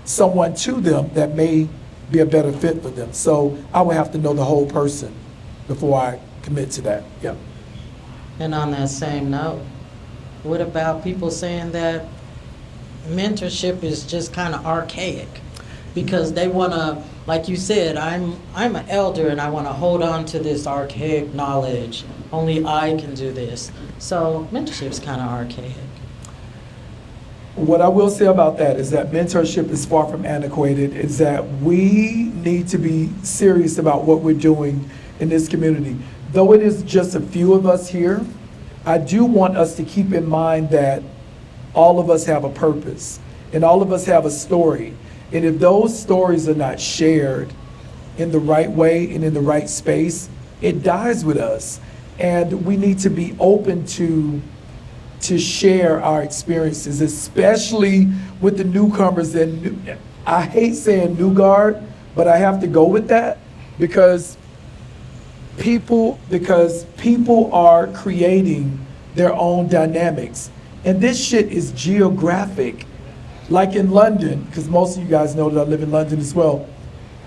someone to them that may be a better fit for them. So I would have to know the whole person before I commit to that. Yeah. And on that same note, what about people saying that mentorship is just kind of archaic because they want to, like you said, I'm an elder and I want to hold on to this archaic knowledge. Only I can do this. So mentorship is kind of archaic. What I will say about that is that mentorship is far from antiquated, is that we need to be serious about what we're doing in this community. Though it is just a few of us here, I do want us to keep in mind that all of us have a purpose and all of us have a story. And if those stories are not shared in the right way and in the right space, it dies with us. And we need to be open to share our experiences, especially with the newcomers. And I hate saying new guard, but I have to go with that because people are creating their own dynamics. And this shit is geographic. Like in London, because most of you guys know that I live in London as well,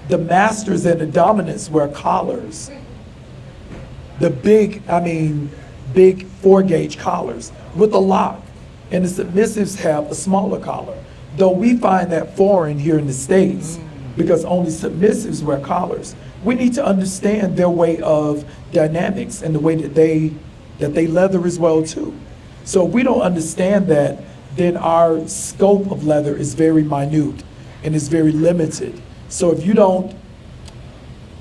the masters and the dominants wear collars. The big 4-gauge collars with a lock. And the submissives have a smaller collar. Though we find that foreign here in the States because only submissives wear collars. We need to understand their way of dynamics and the way that they leather as well too. So if we don't understand that, then our scope of leather is very minute and is very limited. So if you don't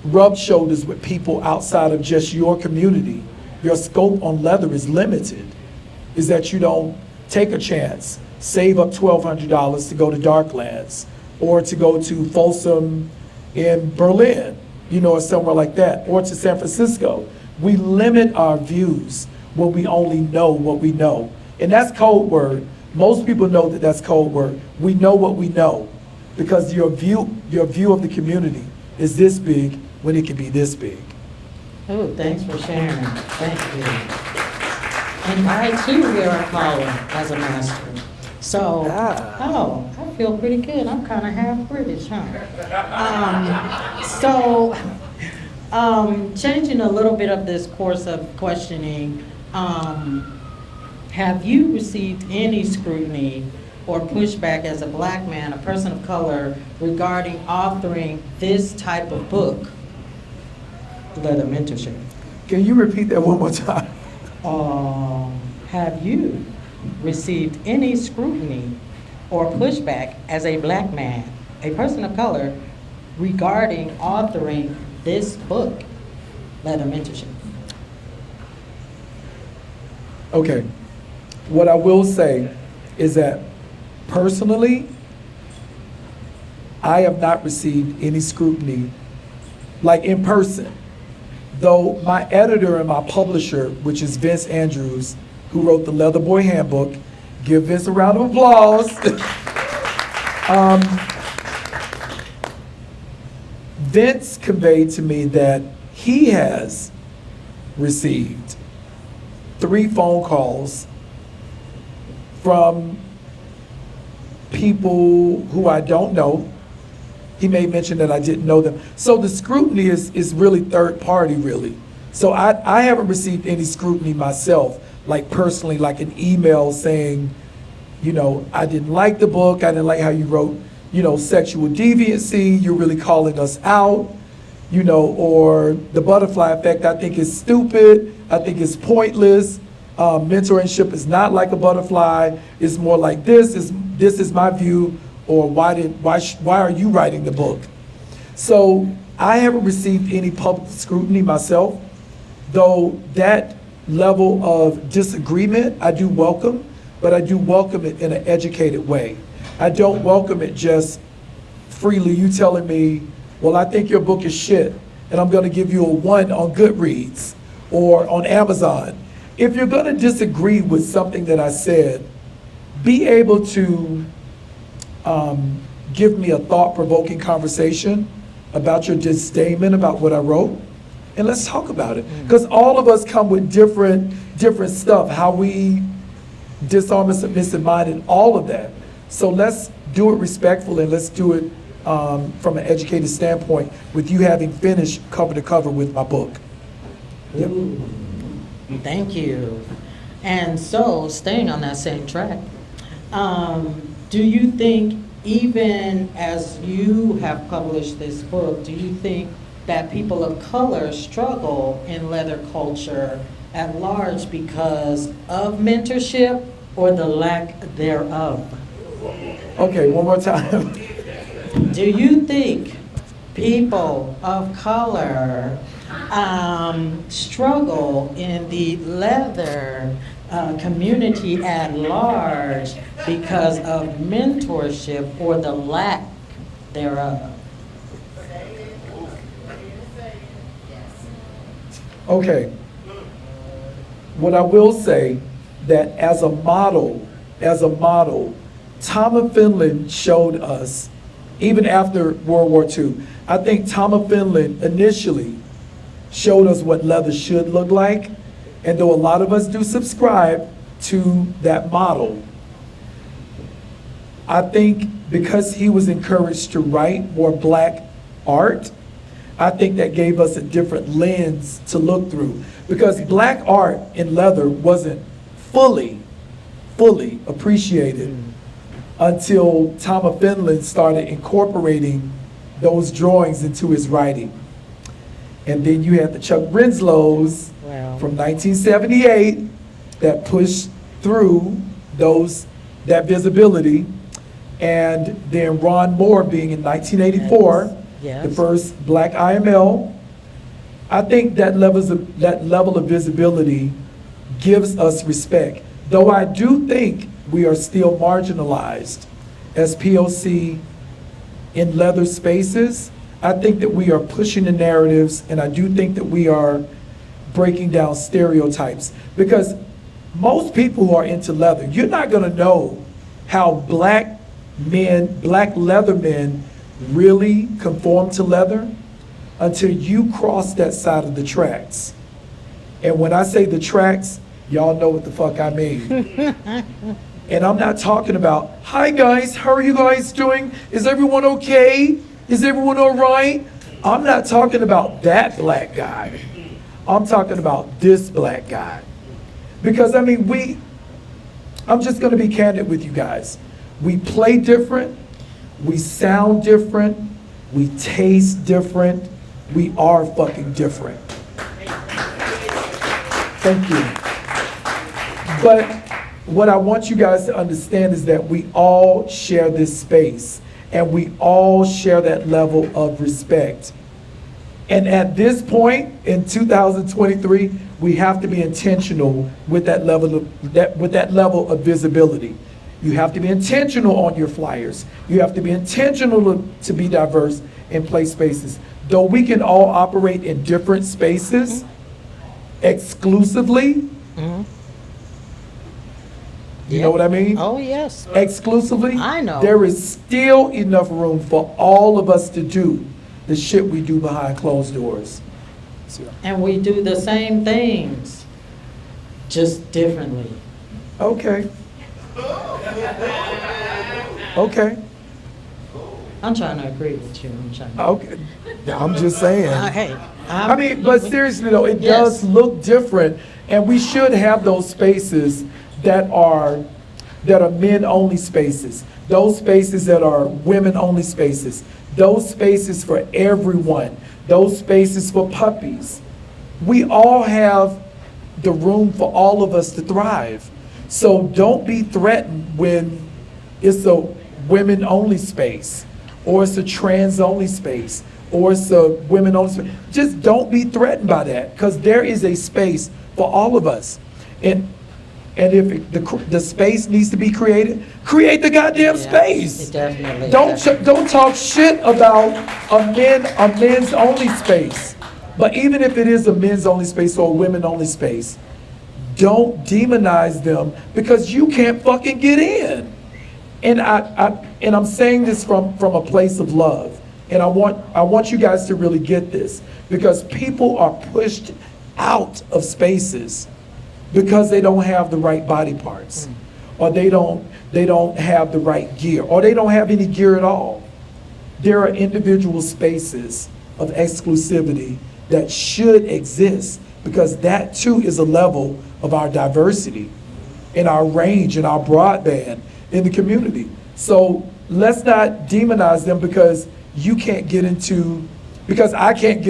rub shoulders with people outside of just your community, your scope on leather is limited. Is that you don't take a chance, save up $1,200 to go to Darklands or to go to Folsom in Berlin, or somewhere like that, or to San Francisco. We limit our views when we only know what we know. And that's code word Most people know that that's code word. We know what we know because your view of the community is this big when it can be this big. Oh, thanks for sharing. Thank you. And I too wear a collar as a master. So, I feel pretty good. I'm kind of half British, huh? Changing a little bit of this course of questioning, have you received any scrutiny or pushback as a Black man, a person of color, regarding authoring this type of book, Leather Mentorship? Can you repeat that one more time? Have you received any scrutiny or pushback as a Black man, a person of color, regarding authoring this book, Leather Mentorship? Okay. What I will say is that personally, I have not received any scrutiny, like in person. Though my editor and my publisher, which is Vince Andrews, who wrote the Leather Boy Handbook, give Vince a round of applause. Vince conveyed to me that he has received 3 phone calls from people who I don't know. He may mention that I didn't know them. So the scrutiny is really third party, really. So I haven't received any scrutiny myself, like personally, like an email saying, I didn't like the book, I didn't like how you wrote, sexual deviancy, you're really calling us out, or the butterfly effect, I think is stupid, I think it's pointless. Mentorship is not like a butterfly, it's more like this is my view, or why are you writing the book? So I haven't received any public scrutiny myself, though that level of disagreement I do welcome, but I do welcome it in an educated way. I don't welcome it just freely, you telling me, well, I think your book is shit, and I'm gonna give you a 1 on Goodreads or on Amazon. If you're gonna disagree with something that I said, be able to give me a thought-provoking conversation about your disdainment about what I wrote, and let's talk about it. Because all of us come with different stuff, how we disarm a submissive-minded, all of that. So let's do it respectfully, and let's do it from an educated standpoint with you having finished cover to cover with my book. Yep. Ooh, thank you. And so, staying on that same track, do you think, even as you have published this book, do you think that people of color struggle in leather culture at large because of mentorship or the lack thereof? Okay, one more time. Do you think people of color struggle in the leather community at large because of mentorship or the lack thereof? Okay. What I will say that as a model, Tom of Finland showed us, even after World War II, I think Tom of Finland initially showed us what leather should look like. And though a lot of us do subscribe to that model, I think because he was encouraged to write more Black art, I think that gave us a different lens to look through. Because Black art in leather wasn't fully appreciated until Tom of Finland started incorporating those drawings into his writing. And then you had the Chuck Winslows from 1978 that pushed through that visibility. And then Ron Moore being in 1984, Yes. the first Black IML. I think that level of visibility gives us respect. Though I do think we are still marginalized as POC in leather spaces, I think that we are pushing the narratives, and I do think that we are breaking down stereotypes. Because most people who are into leather, you're not gonna know how black leather men really conform to leather until you cross that side of the tracks. And when I say the tracks, y'all know what the fuck I mean. And I'm not talking about, hi guys, how are you guys doing? Is everyone okay? Is everyone all right? I'm not talking about that black guy. I'm talking about this black guy. Because I mean, I'm just gonna be candid with you guys. We play different, we sound different, we taste different, we are fucking different. Thank you. But what I want you guys to understand is that we all share this space and we all share that level of respect. And at this point in 2023, we have to be intentional with that level of visibility. You have to be intentional on your flyers. You have to be intentional to be diverse and play spaces. Though we can all operate in different spaces exclusively, you know what I mean? Oh, yes. Exclusively, I know. there is still enough room for all of us to do the shit we do behind closed doors. And we do the same things, just differently. Okay. Okay. I'm trying to agree with you. Okay. I'm just saying. Hey. I mean, but seriously though, it Yes. does look different, and we should have those spaces that are men-only spaces, those spaces that are women-only spaces, those spaces for everyone, those spaces for puppies. We all have the room for all of us to thrive. So don't be threatened when it's a women-only space, or it's a trans-only space, or it's a women-only space. Just don't be threatened by that, because there is a space for all of us. And if the space needs to be created, create the goddamn space. Definitely. Don't talk shit about a men's only space. But even if it is a men's only space or a women only space, don't demonize them because you can't fucking get in. And I'm saying this from a place of love. And I want you guys to really get this, because people are pushed out of spaces because they don't have the right body parts, or they don't have the right gear, or they don't have any gear at all. There are individual spaces of exclusivity that should exist, because that too is a level of our diversity in our range, in our broadband, in the community. So let's not demonize them because I can't get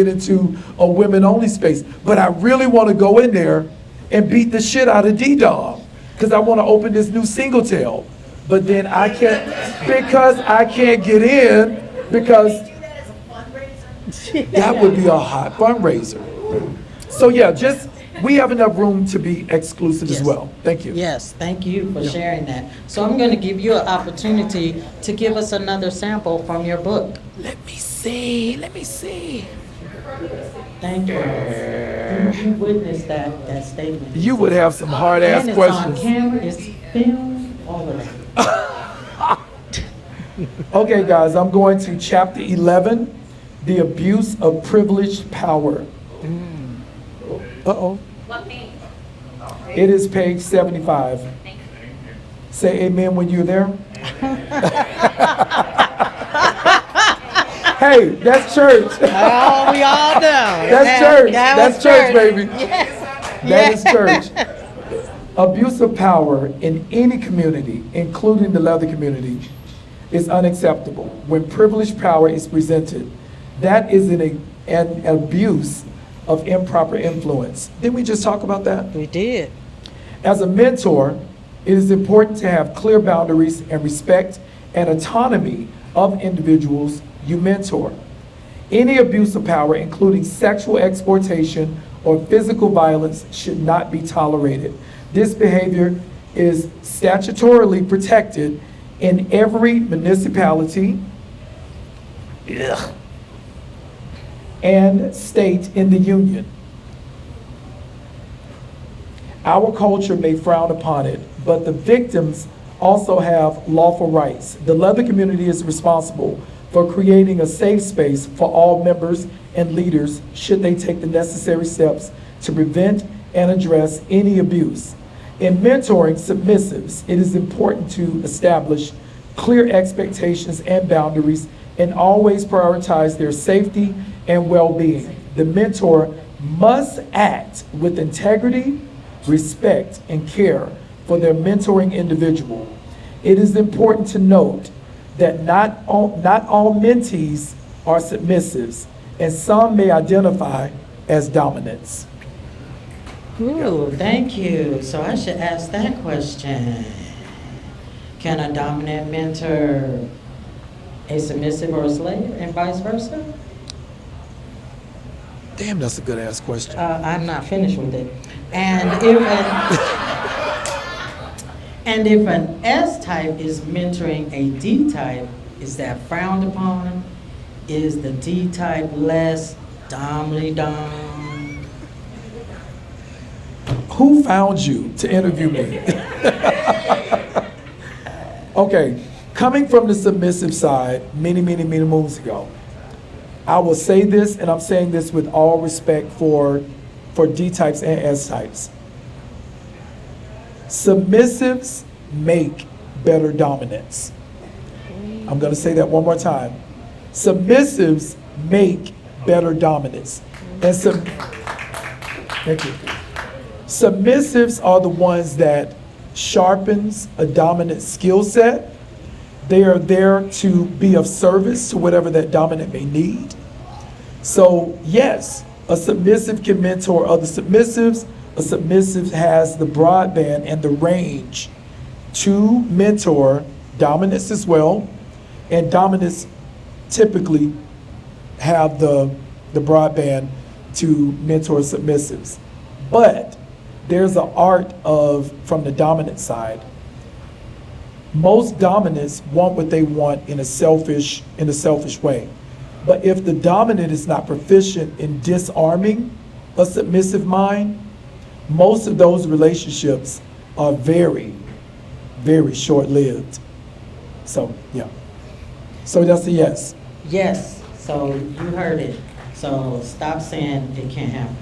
into a women only space, but I really want to go in there and beat the shit out of D Dom because I want to open this new single tail. But then I can't, because I can't get in, because that would be a hot fundraiser. So yeah, we have enough room to be exclusive as Yes. well. Thank you. Yes, thank you for sharing that. So I'm going to give you an opportunity to give us another sample from your book. Let me see. Thank you. You witnessed that statement. You would have some hard ass And it's questions. on camera, it's filmed, all of that. Okay, guys, I'm going to chapter 11, the abuse of privileged power. Uh-oh. What page? It is page 75. Say amen when you're there. Hey, that's church. Oh, we all know. That's church. That That's was church, baby. Yes. That is church. Abuse of power in any community, including the leather community, is unacceptable. When privileged power is presented, that is an abuse of improper influence. Didn't we just talk about that? We did. As a mentor, it is important to have clear boundaries and respect and autonomy of individuals you mentor. Any abuse of power, including sexual exploitation or physical violence, should not be tolerated. This behavior is statutorily protected in every municipality and state in the union. Our culture may frown upon it, but the victims also have lawful rights. The leather community is responsible for creating a safe space for all members and leaders should they take the necessary steps to prevent and address any abuse. In mentoring submissives, it is important to establish clear expectations and boundaries and always prioritize their safety and well-being. The mentor must act with integrity, respect, and care for their mentoring individual. It is important to note that not all mentees are submissives, and some may identify as dominants. Ooh, thank you. So I should ask that question. Can a dominant mentor a submissive or a slave, and vice versa? Damn, that's a good ass question. I'm not finished with it. And if an S type is mentoring a D type, is that frowned upon? Is the D type less domly dom? Who found you to interview me? Okay, coming from the submissive side many moons ago, I will say this, and I'm saying this with all respect for D types and S types. Submissives make better dominants. I'm going to say that one more time. Submissives make better dominants. And thank you. Submissives are the ones that sharpens a dominant skill set. They are there to be of service to whatever that dominant may need. So yes, a submissive can mentor other submissives. A submissive has the broadband and the range to mentor dominants as well. And dominants typically have the broadband to mentor submissives. But there's an art of, from the dominant side, most dominants want what they want in a selfish way. But if the dominant is not proficient in disarming a submissive mind, most of those relationships are very short-lived. So, yeah. So that's a yes. Yes, so you heard it. So stop saying it can't happen.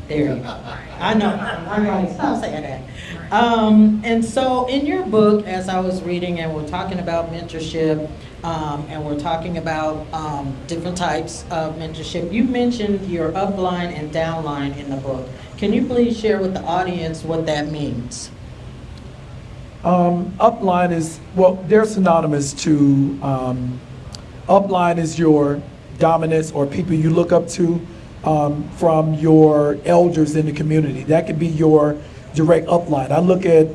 There you go. I know, I'm going stop saying that. And so in your book, as I was reading, and we're talking about mentorship, and we're talking about different types of mentorship, you mentioned your upline and downline in the book. Can you please share with the audience what that means? Upline is, well, they're synonymous to, upline is your dominance or people you look up to from your elders in the community. That could be your direct upline. I look at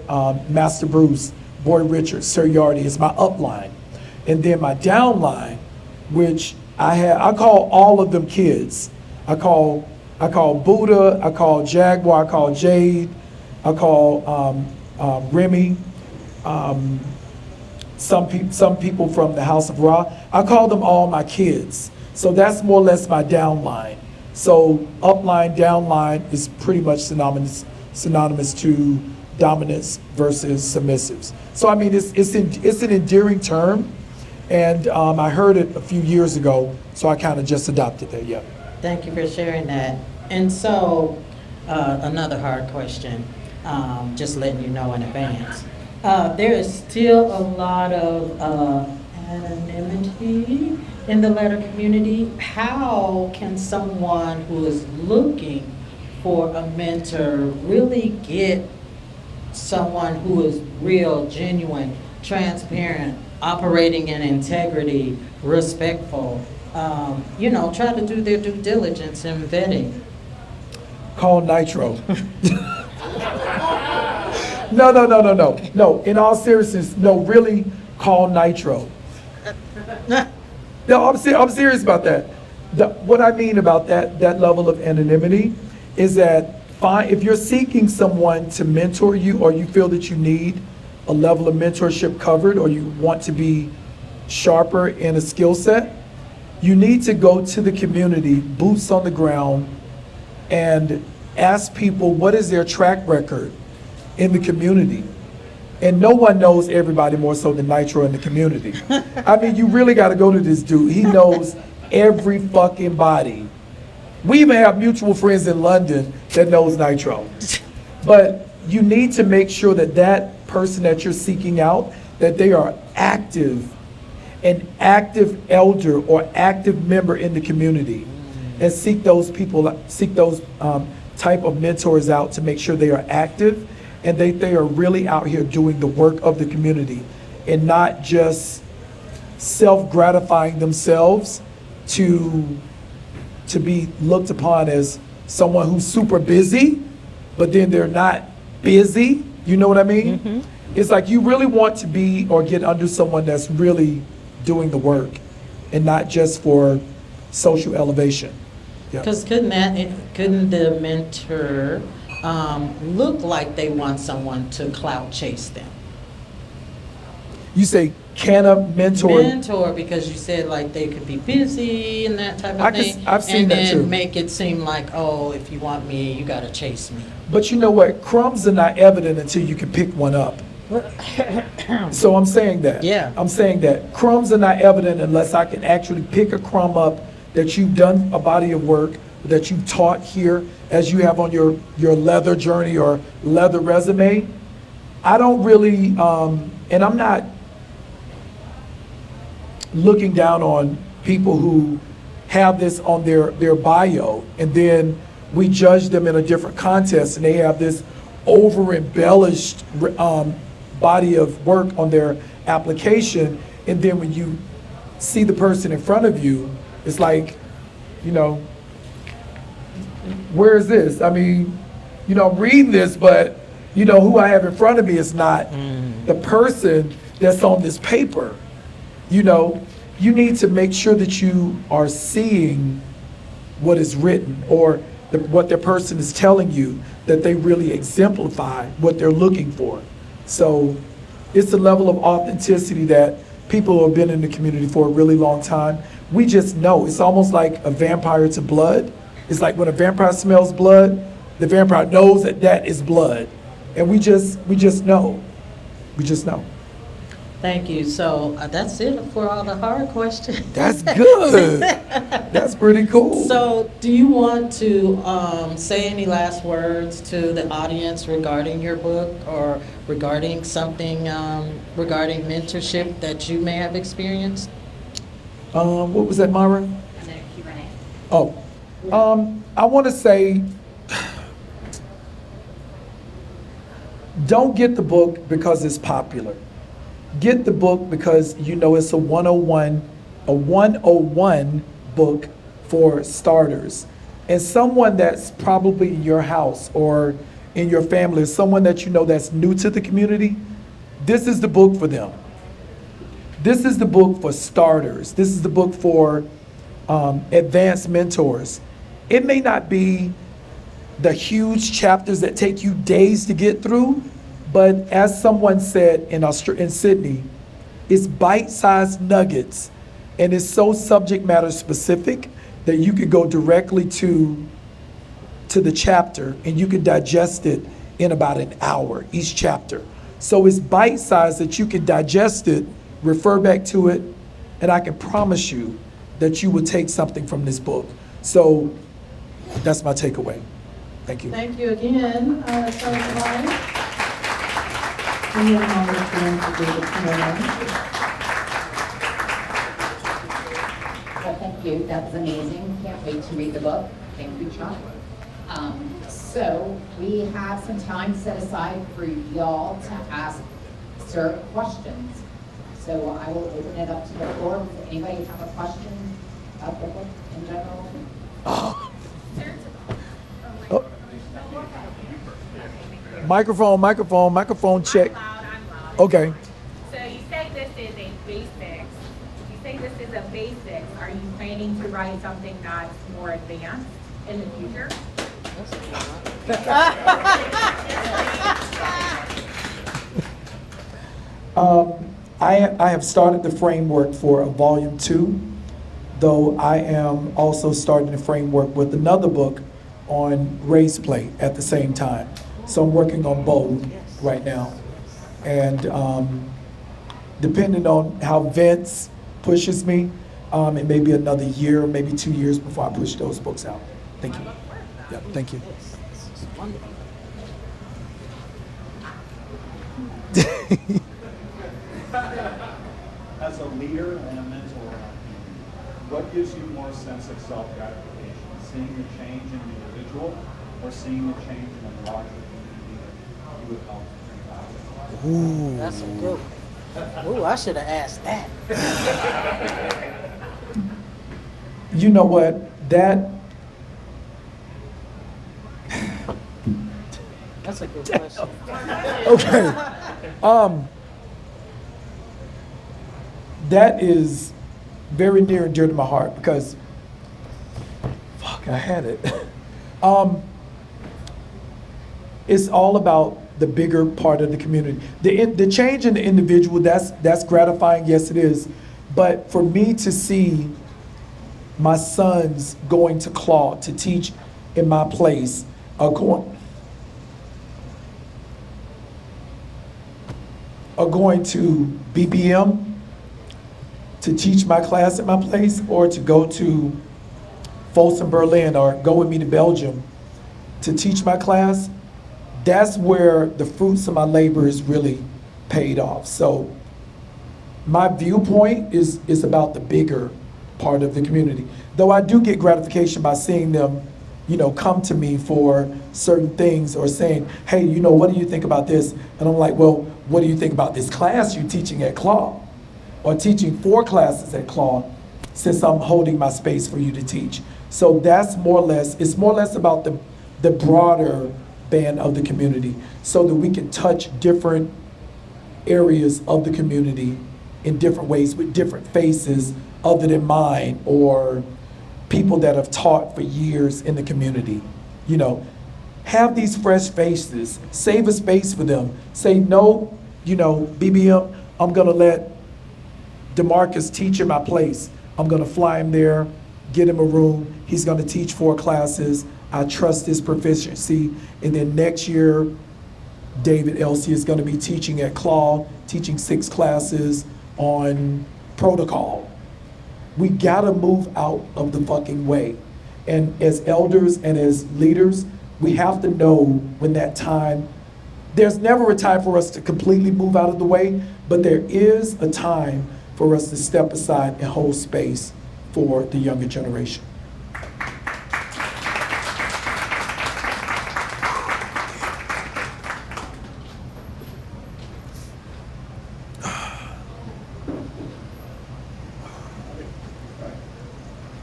Master Bruce, Boy Richard, Sir Yardy as my upline. And then my downline, which I call all of them kids. I call Buddha, I call Jaguar, I call Jade, I call Remy, some people from the House of Ra. I call them all my kids. So that's more or less my downline. So upline, downline is pretty much synonymous to dominance versus submissives. So I mean, it's an endearing term, and I heard it a few years ago, so I kind of just adopted that. Yeah. Thank you for sharing that. And so, another hard question, just letting you know in advance. There is still a lot of anonymity in the letter community. How can someone who is looking for a mentor really get someone who is real, genuine, transparent, operating in integrity, respectful, try to do their due diligence in vetting? Call Nitro. No, in all seriousness, no, really call Nitro. No, I'm serious about that. What I mean about that level of anonymity is that if you're seeking someone to mentor you, or you feel that you need a level of mentorship covered, or you want to be sharper in a skill set, you need to go to the community, boots on the ground, and ask people what is their track record in the community. And no one knows everybody more so than Nitro in the community. I mean, you really got to go to this dude. He knows every fucking body. We even have mutual friends in London that knows Nitro. But you need to make sure that that person that you're seeking out, that they are active, an active elder or active member in the community, and seek those people, seek those type of mentors out to make sure they are active and they are really out here doing the work of the community and not just self-gratifying themselves to be looked upon as someone who's super busy, but then they're not busy. You know what I mean? Mm-hmm. It's like you really want to be or get under someone that's really doing the work and not just for social elevation. Yeah. Because couldn't the mentor look like they want someone to clout chase them? You say, can a mentor? Mentor, because you said like they could be busy and that type of thing. I've seen that too. And then make it seem like, oh, if you want me, you got to chase me. But you know what? Crumbs are not evident until you can pick one up. So I'm saying that. Yeah. I'm saying that crumbs are not evident unless I can actually pick a crumb up that you've done a body of work, that you taught here as you have on your leather journey or leather resume. I don't really, and I'm not looking down on people who have this on their bio and then we judge them in a different context and they have this over embellished body of work on their application, and then when you see the person in front of you, it's like, you know, where is this? I mean, you know, I'm reading this, but you know, who I have in front of me is not the person that's on this paper. You know, you need to make sure that you are seeing what is written or what the person is telling you, that they really exemplify what they're looking for. So it's a level of authenticity that people who have been in the community for a really long time, we just know. It's almost like a vampire to blood. It's like when a vampire smells blood, the vampire knows that that is blood. And we just know. We just know. Thank you. So that's it for all the hard questions. That's good. That's pretty cool. So do you want to say any last words to the audience regarding your book or regarding something regarding mentorship that you may have experienced? What was that, Mara? And then a Q&A. Oh, I want to say, don't get the book because it's popular. Get the book because you know it's a 101 book for starters. And someone that's probably in your house or in your family, someone that you know that's new to the community, this is the book for them. This is the book for starters. This is the book for advanced mentors. It may not be the huge chapters that take you days to get through, but as someone said in Sydney, it's bite-sized nuggets, and it's so subject matter specific that you could go directly to the chapter and you can digest it in about an hour, each chapter. So it's bite-sized that you can digest it, refer back to it, and I can promise you that you will take something from this book. So that's my takeaway. Thank you. Thank you again, Sergeant. We have an opportunity to do the Q&A. Well, thank you. That was amazing. Can't wait to read the book. Thank you, Chuck. So we have some time set aside for y'all to ask Sir questions. So I will open it up to the floor. Does anybody have a question about the book in general? Microphone check. Okay. So you say this is a basics. You say this is a basics. Are you planning to write something that's more advanced in the future? I have started the framework for a volume 2, though I am also starting the framework with another book on race play at the same time. So I'm working on both right now. And depending on how Vince pushes me, it may be another year, maybe 2 years before I push those books out. Thank you. Yeah, thank you. As a leader and a mentor, what gives you more sense of self-gratification? Seeing the change in the individual or seeing the change in a larger community that you would help bring about? That's a good one. Ooh, I should have asked that. You know what? That's a good question. Okay. That is very near and dear to my heart because, fuck, I had it. It's all about the bigger part of the community. The change in the individual, that's gratifying, yes it is. But for me to see my sons going to Claw to teach in my place, are going to BBM to teach my class at my place, or to go to Folsom, Berlin, or go with me to Belgium to teach my class, that's where the fruits of my labor is really paid off. So my viewpoint is about the bigger part of the community. Though I do get gratification by seeing them, come to me for certain things or saying, hey, what do you think about this? And I'm like, well, what do you think about this class you're teaching at Claw? Or teaching 4 classes at Claw, since I'm holding my space for you to teach. So that's more or less about the broader band of the community, so that we can touch different areas of the community in different ways with different faces other than mine, or people that have taught for years in the community. Have these fresh faces, save a space for them. Say, no, BBM, I'm gonna let DeMarcus teach in my place. I'm gonna fly him there, get him a room. He's gonna teach 4 classes. I trust his proficiency. And then next year, David Elsie is gonna be teaching at Claw, teaching 6 classes on protocol. We gotta move out of the fucking way. And as elders and as leaders, we have to know when that time, there's never a time for us to completely move out of the way, but there is a time for us to step aside and hold space for the younger generation.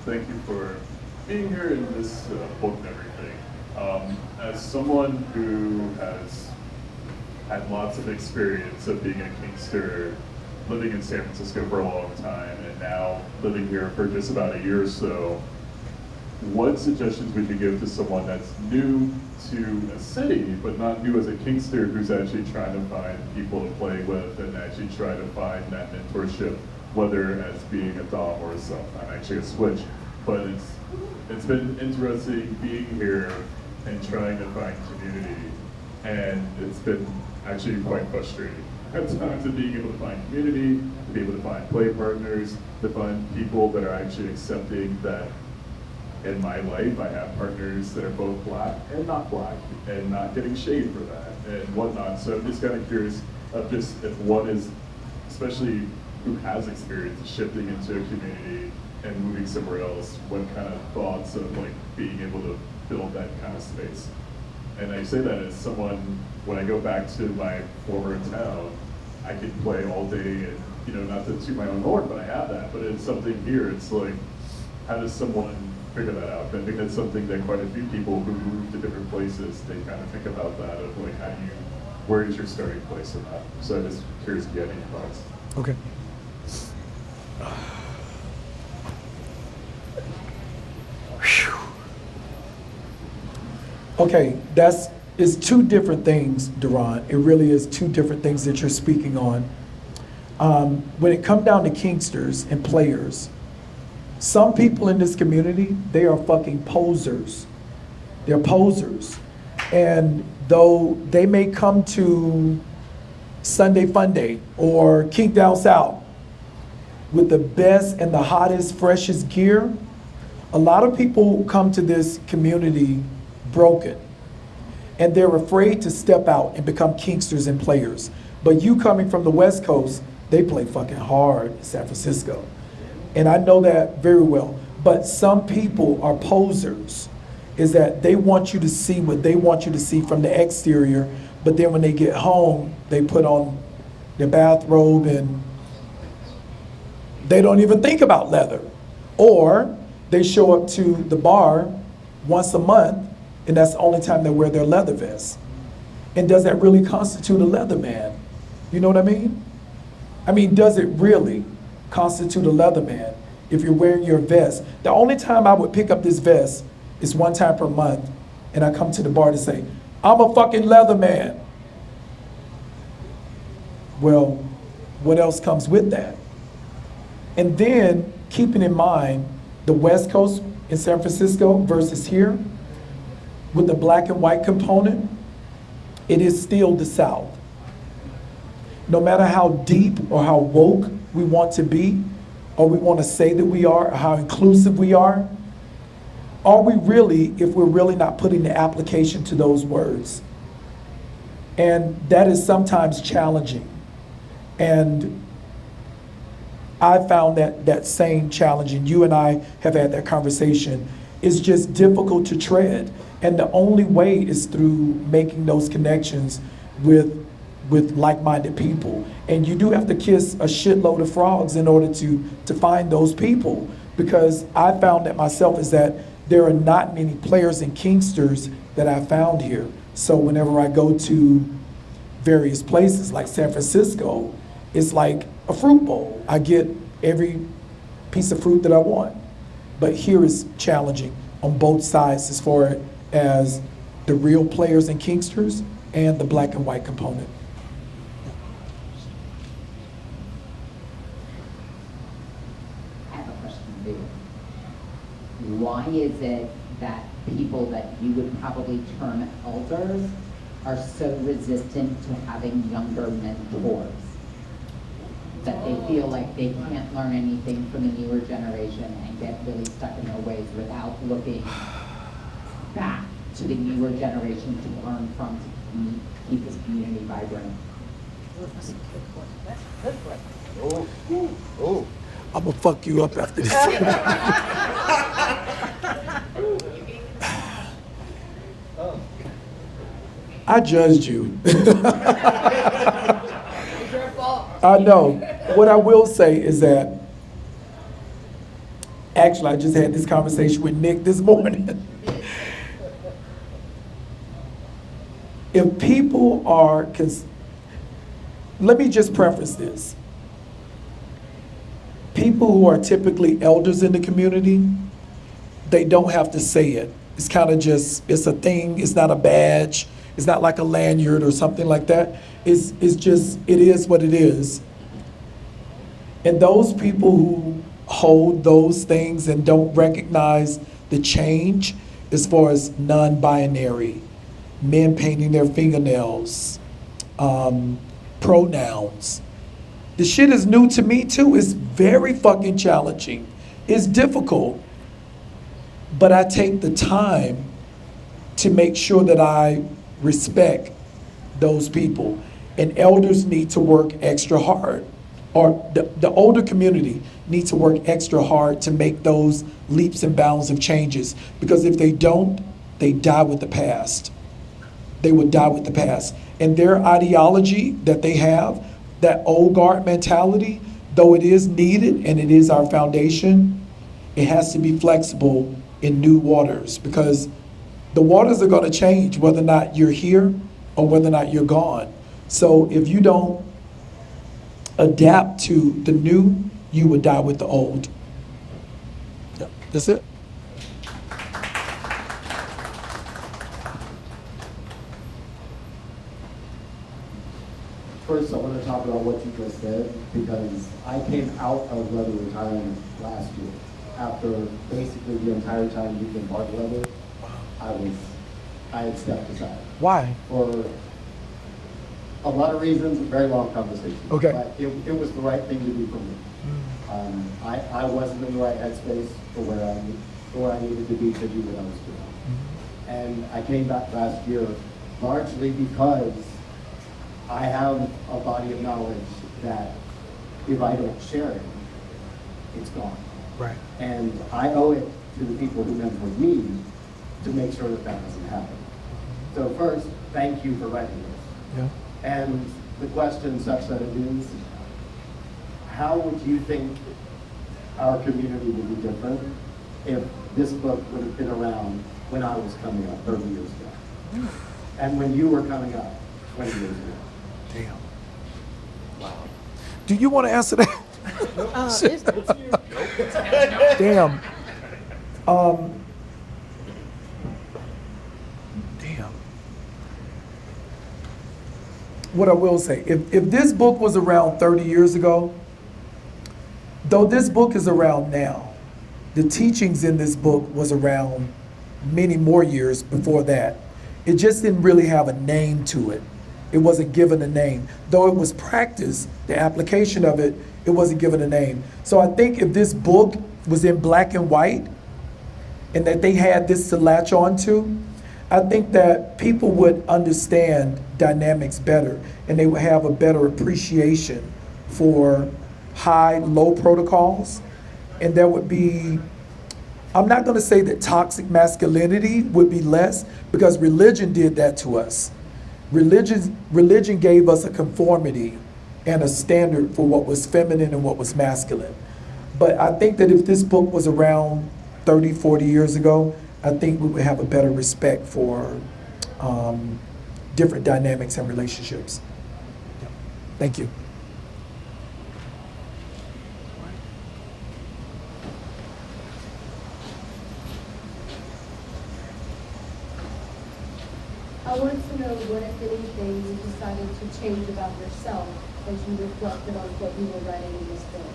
Thank you for being here in this book and everything. As someone who has had lots of experience of being a Kingster, living in San Francisco for a long time, and now living here for just about a year or so, what suggestions would you give to someone that's new to a city, but not new as a Kingster, who's actually trying to find people to play with and actually try to find that mentorship, whether as being a Dom or a Soph? I'm actually a switch, but it's been interesting being here and trying to find community, and it's been actually quite frustrating at times of being able to find community, to be able to find play partners, to find people that are actually accepting that in my life I have partners that are both black and not black, and not getting shade for that and whatnot. So I'm just kind of curious of just if one is, especially who has experience shifting into a community and moving somewhere else, what kind of thoughts of like being able to build that kind of space. And I say that as someone, when I go back to my former town, I can play all day and, not to toot my own horn, but I have that. But it's something here, it's like, how does someone figure that out? I think that's something that quite a few people who move to different places, they kind of think about that of like, where is your starting place in that? So I'm just curious if you have any thoughts. Okay. Okay, it's 2 different things, Duran. It really is 2 different things that you're speaking on. When it comes down to Kingsters and players, some people in this community, they are fucking posers. They're posers. And though they may come to Sunday Fun Day or Kink Down South with the best and the hottest, freshest gear. A lot of people come to this community broken, and they're afraid to step out and become kinksters and players. But you coming from the West Coast, they play fucking hard in San Francisco. And I know that very well. But some people are posers, is that they want you to see what they want you to see from the exterior, but then when they get home, they put on their bathrobe and they don't even think about leather. Or they show up to the bar once a month, and that's the only time they wear their leather vest. And does that really constitute a leather man? You know what I mean? I mean, does it really constitute a leather man if you're wearing your vest? The only time I would pick up this vest is one time per month, and I come to the bar to say, I'm a fucking leather man. Well, what else comes with that? And then keeping in mind the West Coast in San Francisco versus here, with the black and white component, it is still the South. No matter how deep or how woke we want to be, or we want to say that we are, or how inclusive we are we really, if we're really not putting the application to those words? And that is sometimes challenging. And I found that same challenge, and you and I have had that conversation. It's just difficult to tread. And the only way is through making those connections with like-minded people. And you do have to kiss a shitload of frogs in order to find those people. Because I found that myself is that there are not many players and kinksters that I found here. So whenever I go to various places like San Francisco, it's like a fruit bowl. I get every piece of fruit that I want. But here is challenging on both sides as far as the real players and kinksters and the black and white component. I have a question for you. Why is it that people that you would probably term elders are so resistant to having younger mentors? That they feel like they can't learn anything from the newer generation and get really stuck in their ways without looking back to the newer generation to learn from to keep this community vibrant. I'm gonna fuck you up after this. I judged you. I know. What I will say is that, actually, I just had this conversation with Nick this morning. If people are, let me just preface this. People who are typically elders in the community, they don't have to say it. It's kind of just, it's a thing, it's not a badge, it's not like a lanyard or something like that. It's just, it is what it is. And those people who hold those things and don't recognize the change as far as non-binary, men painting their fingernails, pronouns. The shit is new to me too. It's very fucking challenging. It's difficult. But I take the time to make sure that I respect those people. And elders need to work extra hard. Or the older community needs to work extra hard to make those leaps and bounds of changes. Because if they don't, they die with the past. They would die with the past. And their ideology that they have, that old guard mentality, though it is needed and it is our foundation, it has to be flexible in new waters, because the waters are going to change whether or not you're here or whether or not you're gone. So if you don't adapt to the new, you would die with the old. Yeah, that's it. First, I want to talk about what you just said, because I came out of leather retirement last year. After basically the entire time you can bought leather, I had stepped aside. Why? For A lot of reasons, very long conversation. Okay. But it was the right thing to do for me. I wasn't in the right headspace for where I needed to be to do what I was doing. And I came back last year largely because I have a body of knowledge that if I don't share it, it's gone. Right. And I owe it to the people who mentored me to make sure that that doesn't happen. So first, thank you for writing this. Yeah. And the question such that it is, how would you think our community would be different if this book would have been around when I was coming up 30 years ago? And when you were coming up 20 years ago? Damn. Wow. Do you want to answer that? Damn. Damn. What I will say, if this book was around 30 years ago, though this book is around now, the teachings in this book was around many more years before that. It just didn't really have a name to it. It wasn't given a name. Though it was practiced, the application of it, it wasn't given a name. So I think if this book was in black and white and that they had this to latch onto, I think that people would understand dynamics better and they would have a better appreciation for high, low protocols. And there would be, I'm not going to say that toxic masculinity would be less, because religion did that to us. Religion gave us a conformity and a standard for what was feminine and what was masculine. But I think that if this book was around 30, 40 years ago, I think we would have a better respect for different dynamics and relationships. Yeah. Thank you. I want to know what, if anything, you decided to change about yourself as you reflected on what you were writing in this book.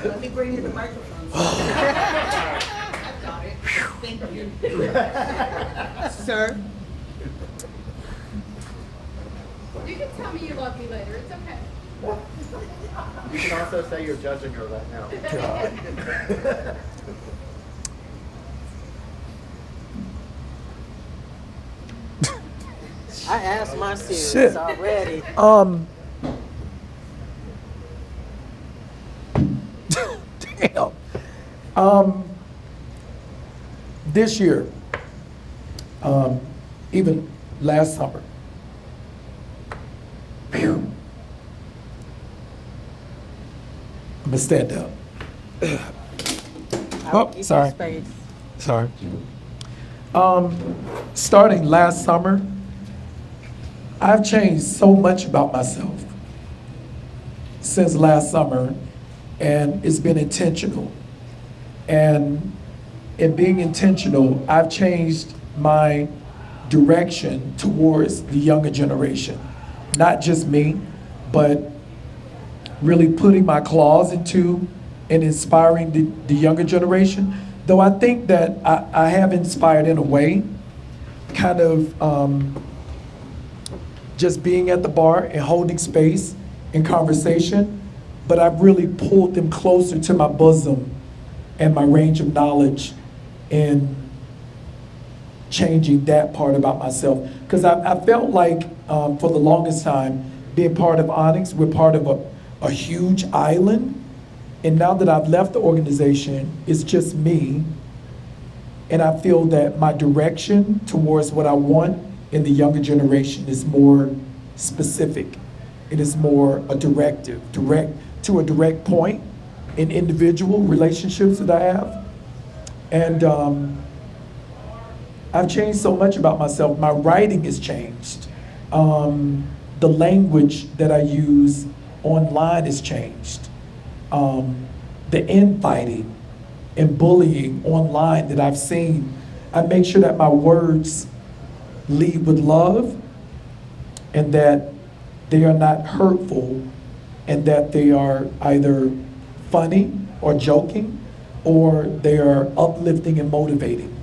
Let me bring you the microphone. I've got it. Thank you. Sir? You can tell me you love me later. It's okay. You can also say you're judging her right now. I asked my series Shit. already. Damn. This year, even last summer, phew, I'm gonna stand up. Oh, sorry. Sorry. Starting last summer, I've changed so much about myself since last summer, and it's been intentional. And in being intentional, I've changed my direction towards the younger generation. Not just me, but really putting my claws into and inspiring the younger generation. Though I think that I have inspired in a way, kind of just being at the bar and holding space in conversation, but I've really pulled them closer to my bosom and my range of knowledge in changing that part about myself. Because I felt like for the longest time, being part of Onyx, we're part of a huge island. And now that I've left the organization, it's just me. And I feel that my direction towards what I want in the younger generation is more specific. It is more a directive, direct point in individual relationships that I have. And I've changed so much about myself. My writing has changed. The language that I use online has changed. The infighting and bullying online that I've seen, I make sure that my words lead with love and that they are not hurtful and that they are either funny or joking, or they are uplifting and motivating.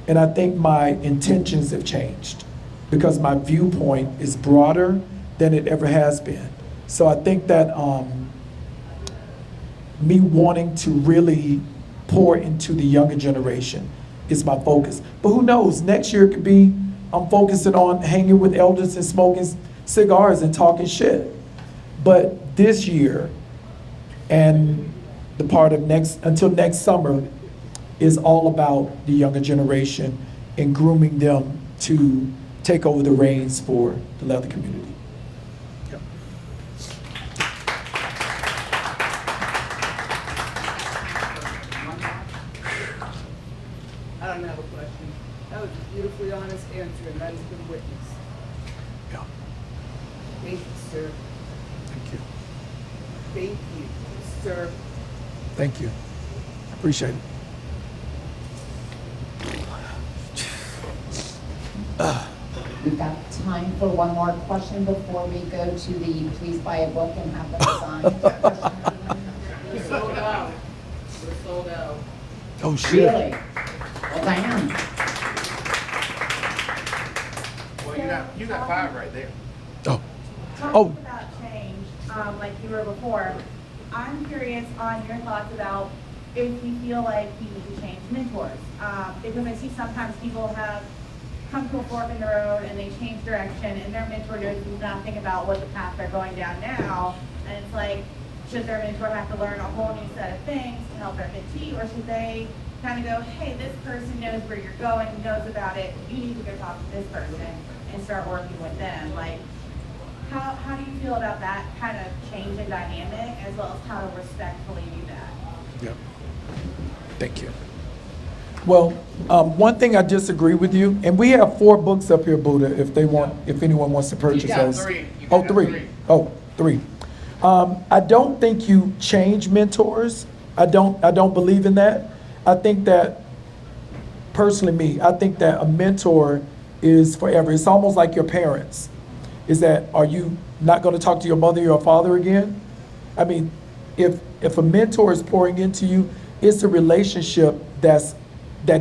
And I think my intentions have changed because my viewpoint is broader than it ever has been. So I think that me wanting to really pour into the younger generation is my focus. But who knows, next year could be I'm focusing on hanging with elders and smoking cigars and talking shit. But this year and the part of until next summer is all about the younger generation and grooming them to take over the reins for the leather community. Yep. I don't have a question. That was a beautifully honest answer, and that has been witnessed. Yeah. Thank you, sir. Thank you. Thank you, sir. Thank you. Appreciate it. We've got time for one more question before we go to the please buy a book and have them sign. We're sold out. We're sold out. Oh, shit. Really? Well, damn. Well, you got 5 right there. Oh. Talking about change, like you were before, I'm curious on your thoughts about if you feel like you need to change mentors. Because I see sometimes people have come to a fork in the road and they change direction and their mentor knows nothing about what the path they're going down now. And it's like, should their mentor have to learn a whole new set of things to help their mentee, or should they kind of go, hey, this person knows where you're going, knows about it, you need to go talk to this person and start working with them. Like, how do you feel about that kind of change in dynamic, as well as how to respectfully do that? Yep. Thank you. Well, one thing I disagree with you, and we have 4 books up here, Buddha, if anyone wants to purchase those. Oh, 3. Oh, 3. I don't think you change mentors. I don't believe in that. I think that, personally I think that a mentor is forever. It's almost like your parents. Is that, are you not going to talk to your mother or your father again? I mean, if a mentor is pouring into you, it's a relationship that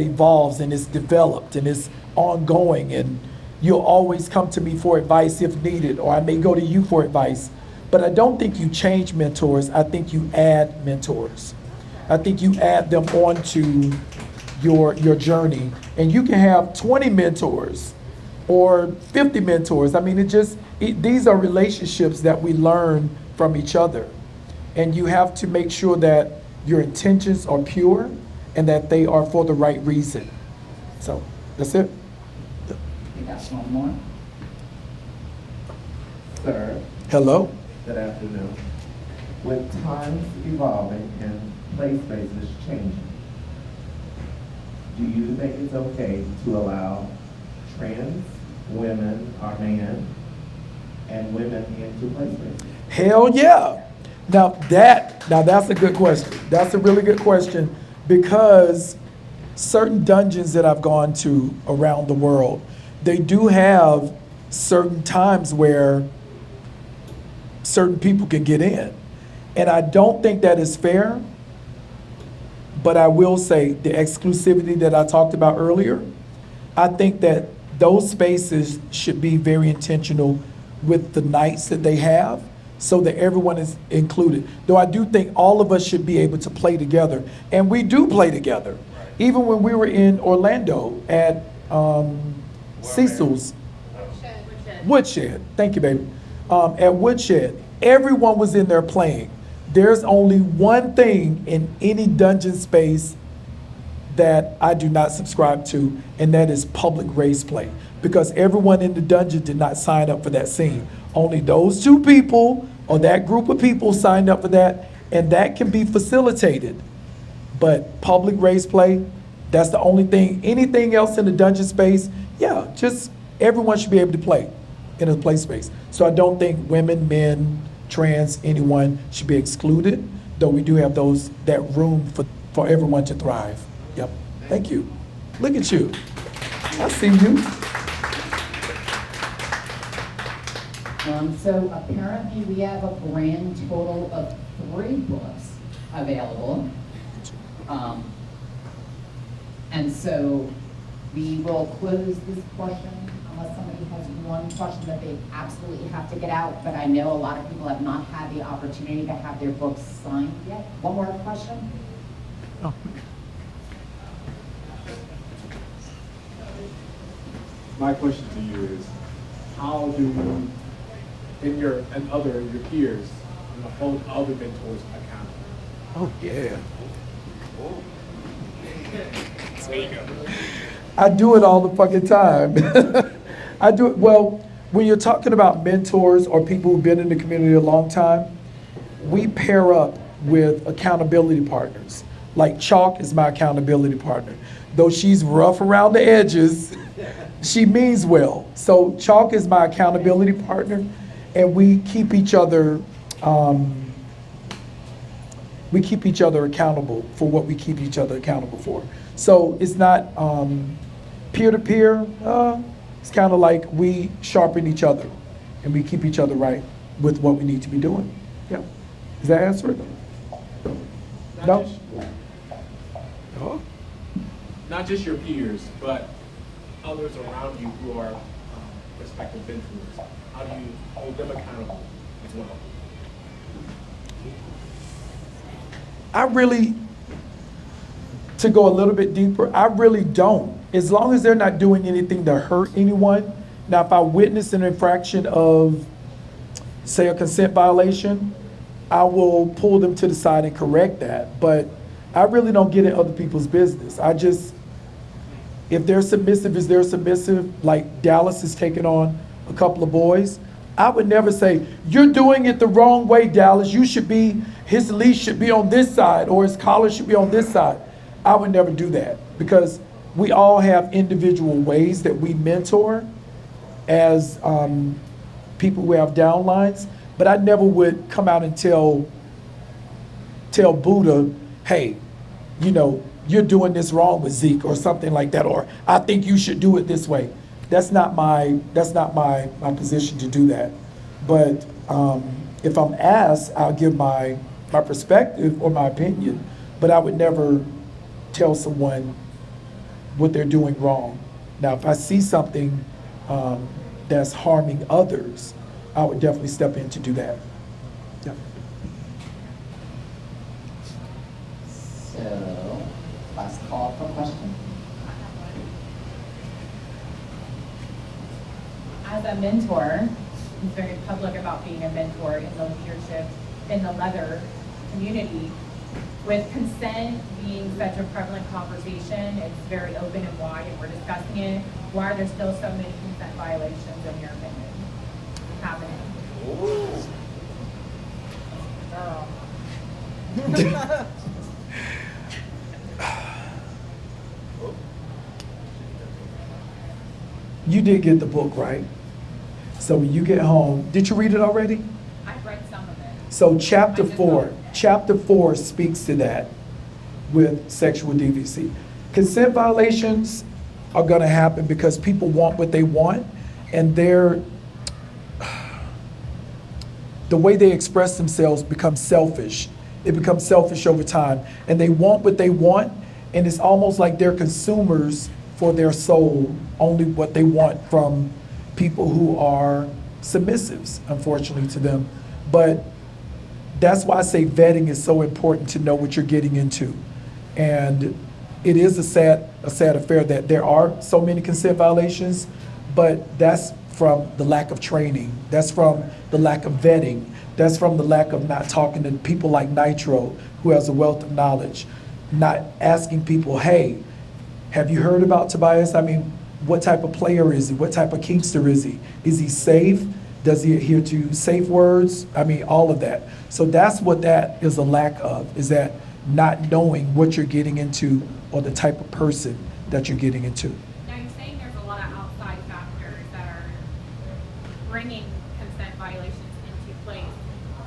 evolves and is developed and is ongoing, and you'll always come to me for advice if needed, or I may go to you for advice. But I don't think you change mentors. I think you add mentors. I think you add them onto your journey, and you can have 20 mentors or 50 mentors. I mean, these are relationships that we learn from each other, and you have to make sure that your intentions are pure and that they are for the right reason. So that's it. You got one more? Sir. Hello. Good afternoon. With times evolving and play spaces changing, do you think it's okay to allow trans women or men and women into play spaces? Hell yeah. Now that's a good question. That's a really good question, because certain dungeons that I've gone to around the world, they do have certain times where certain people can get in. And I don't think that is fair, but I will say the exclusivity that I talked about earlier, I think that those spaces should be very intentional with the nights that they have, so that everyone is included. Though I do think all of us should be able to play together, and we do play together. Even when we were in Orlando at Cecil's Woodshed. Thank you, baby. At Woodshed, everyone was in there playing. There's only one thing in any dungeon space that I do not subscribe to, and that is public race play, because everyone in the dungeon did not sign up for that scene. Only those 2 people or that group of people signed up for that, and that can be facilitated. But public race play, that's the only thing. Anything else in the dungeon space, yeah, just everyone should be able to play in a play space. So I don't think women, men, trans, anyone should be excluded, though we do have that room for everyone to thrive. Yep. Thank you. Look at you. I see you. So apparently we have a grand total of 3 books available. And so we will close this portion unless somebody has one question that they absolutely have to get out. But I know a lot of people have not had the opportunity to have their books signed yet. One more question? My question to you is, how do you, your peers, hold other mentors accountable? Oh, yeah. I do it all the fucking time. I do it, well, when you're talking about mentors or people who've been in the community a long time, we pair up with accountability partners. Like Chalk is my accountability partner. Though she's rough around the edges, she means well. So Chalk is my accountability partner, and we keep each other accountable for what we keep each other accountable for. So it's not peer-to-peer. It's kind of like we sharpen each other, and we keep each other right with what we need to be doing. Yeah. Does that answer it? No? Oh. Not just your peers, but others around you who are prospective mentors. How do you hold them accountable as well? I really, to go a little bit deeper, I really don't. As long as they're not doing anything to hurt anyone. Now, if I witness an infraction of, say, a consent violation, I will pull them to the side and correct that. But I really don't get in other people's business. I just, if they're submissive, is they're submissive, like Dallas is taking on a couple of boys, I would never say, you're doing it the wrong way, Dallas. You should be, his leash should be on this side or his collar should be on this side. I would never do that because we all have individual ways that we mentor as people who have downlines, but I never would come out and tell Buddha, hey, you're doing this wrong with Zeke or something like that, or I think you should do it this way. That's not my position to do that. But if I'm asked, I'll give my perspective or my opinion, but I would never tell someone what they're doing wrong. Now, if I see something that's harming others, I would definitely step in to do that. Yeah. So, last call for question. As a mentor, who's very public about being a mentor in the leadership, in the leather community, with consent being such a prevalent conversation, it's very open and wide and we're discussing it, why are there still so many consent violations in your opinion happening? You did get the book, right? So when you get home, did you read it already? I've read some of it. So chapter 4 speaks to that with sexual deviancy. Consent violations are gonna happen because people want what they want, and the way they express themselves becomes selfish. It becomes selfish over time, and they want what they want, and it's almost like they're consumers for their soul, only what they want from people who are submissives, unfortunately, to them. But that's why I say vetting is so important, to know what you're getting into. And it is a sad affair that there are so many consent violations, but that's from the lack of training. That's from the lack of vetting. That's from the lack of not talking to people like Nitro, who has a wealth of knowledge, not asking people, hey, have you heard about Tebias? I mean, what type of player is he? What type of kinkster is he? Is he safe? Does he adhere to safe words? I mean, all of that. So that's what that is a lack of, is that not knowing what you're getting into or the type of person that you're getting into. Now you're saying there's a lot of outside factors that are bringing consent violations into place.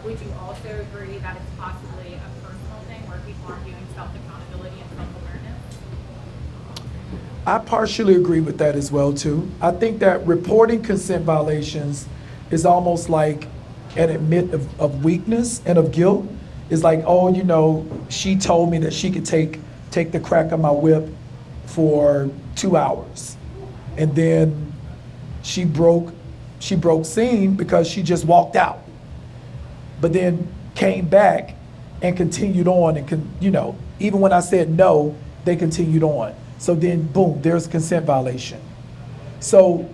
Would you also agree that it's possibly a personal thing where people aren't doing self-accountability and self-awareness? I partially agree with that as well too. I think that reporting consent violations is almost like an admit of weakness and of guilt, It's like, oh, you know, she told me that she could take the crack of my whip for 2 hours. And then she broke scene because she just walked out. But then came back and continued on and you know, even when I said no, they continued on. So then boom, there's a consent violation. So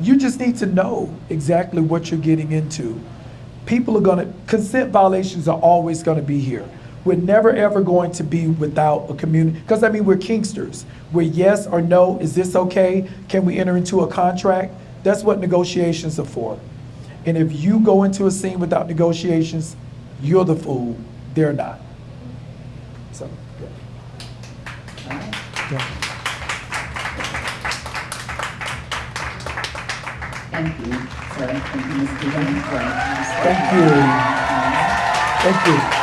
you just need to know exactly what you're getting into. Consent violations are always gonna be here. We're never ever going to be without a community, because I mean, we're Kingsters. We're yes or no, is this okay? Can we enter into a contract? That's what negotiations are for. And if you go into a scene without negotiations, you're the fool, they're not. So, yeah. Yeah. Thank you, sir. Thank you, Ms. Stevens, for Thank you. Thank you.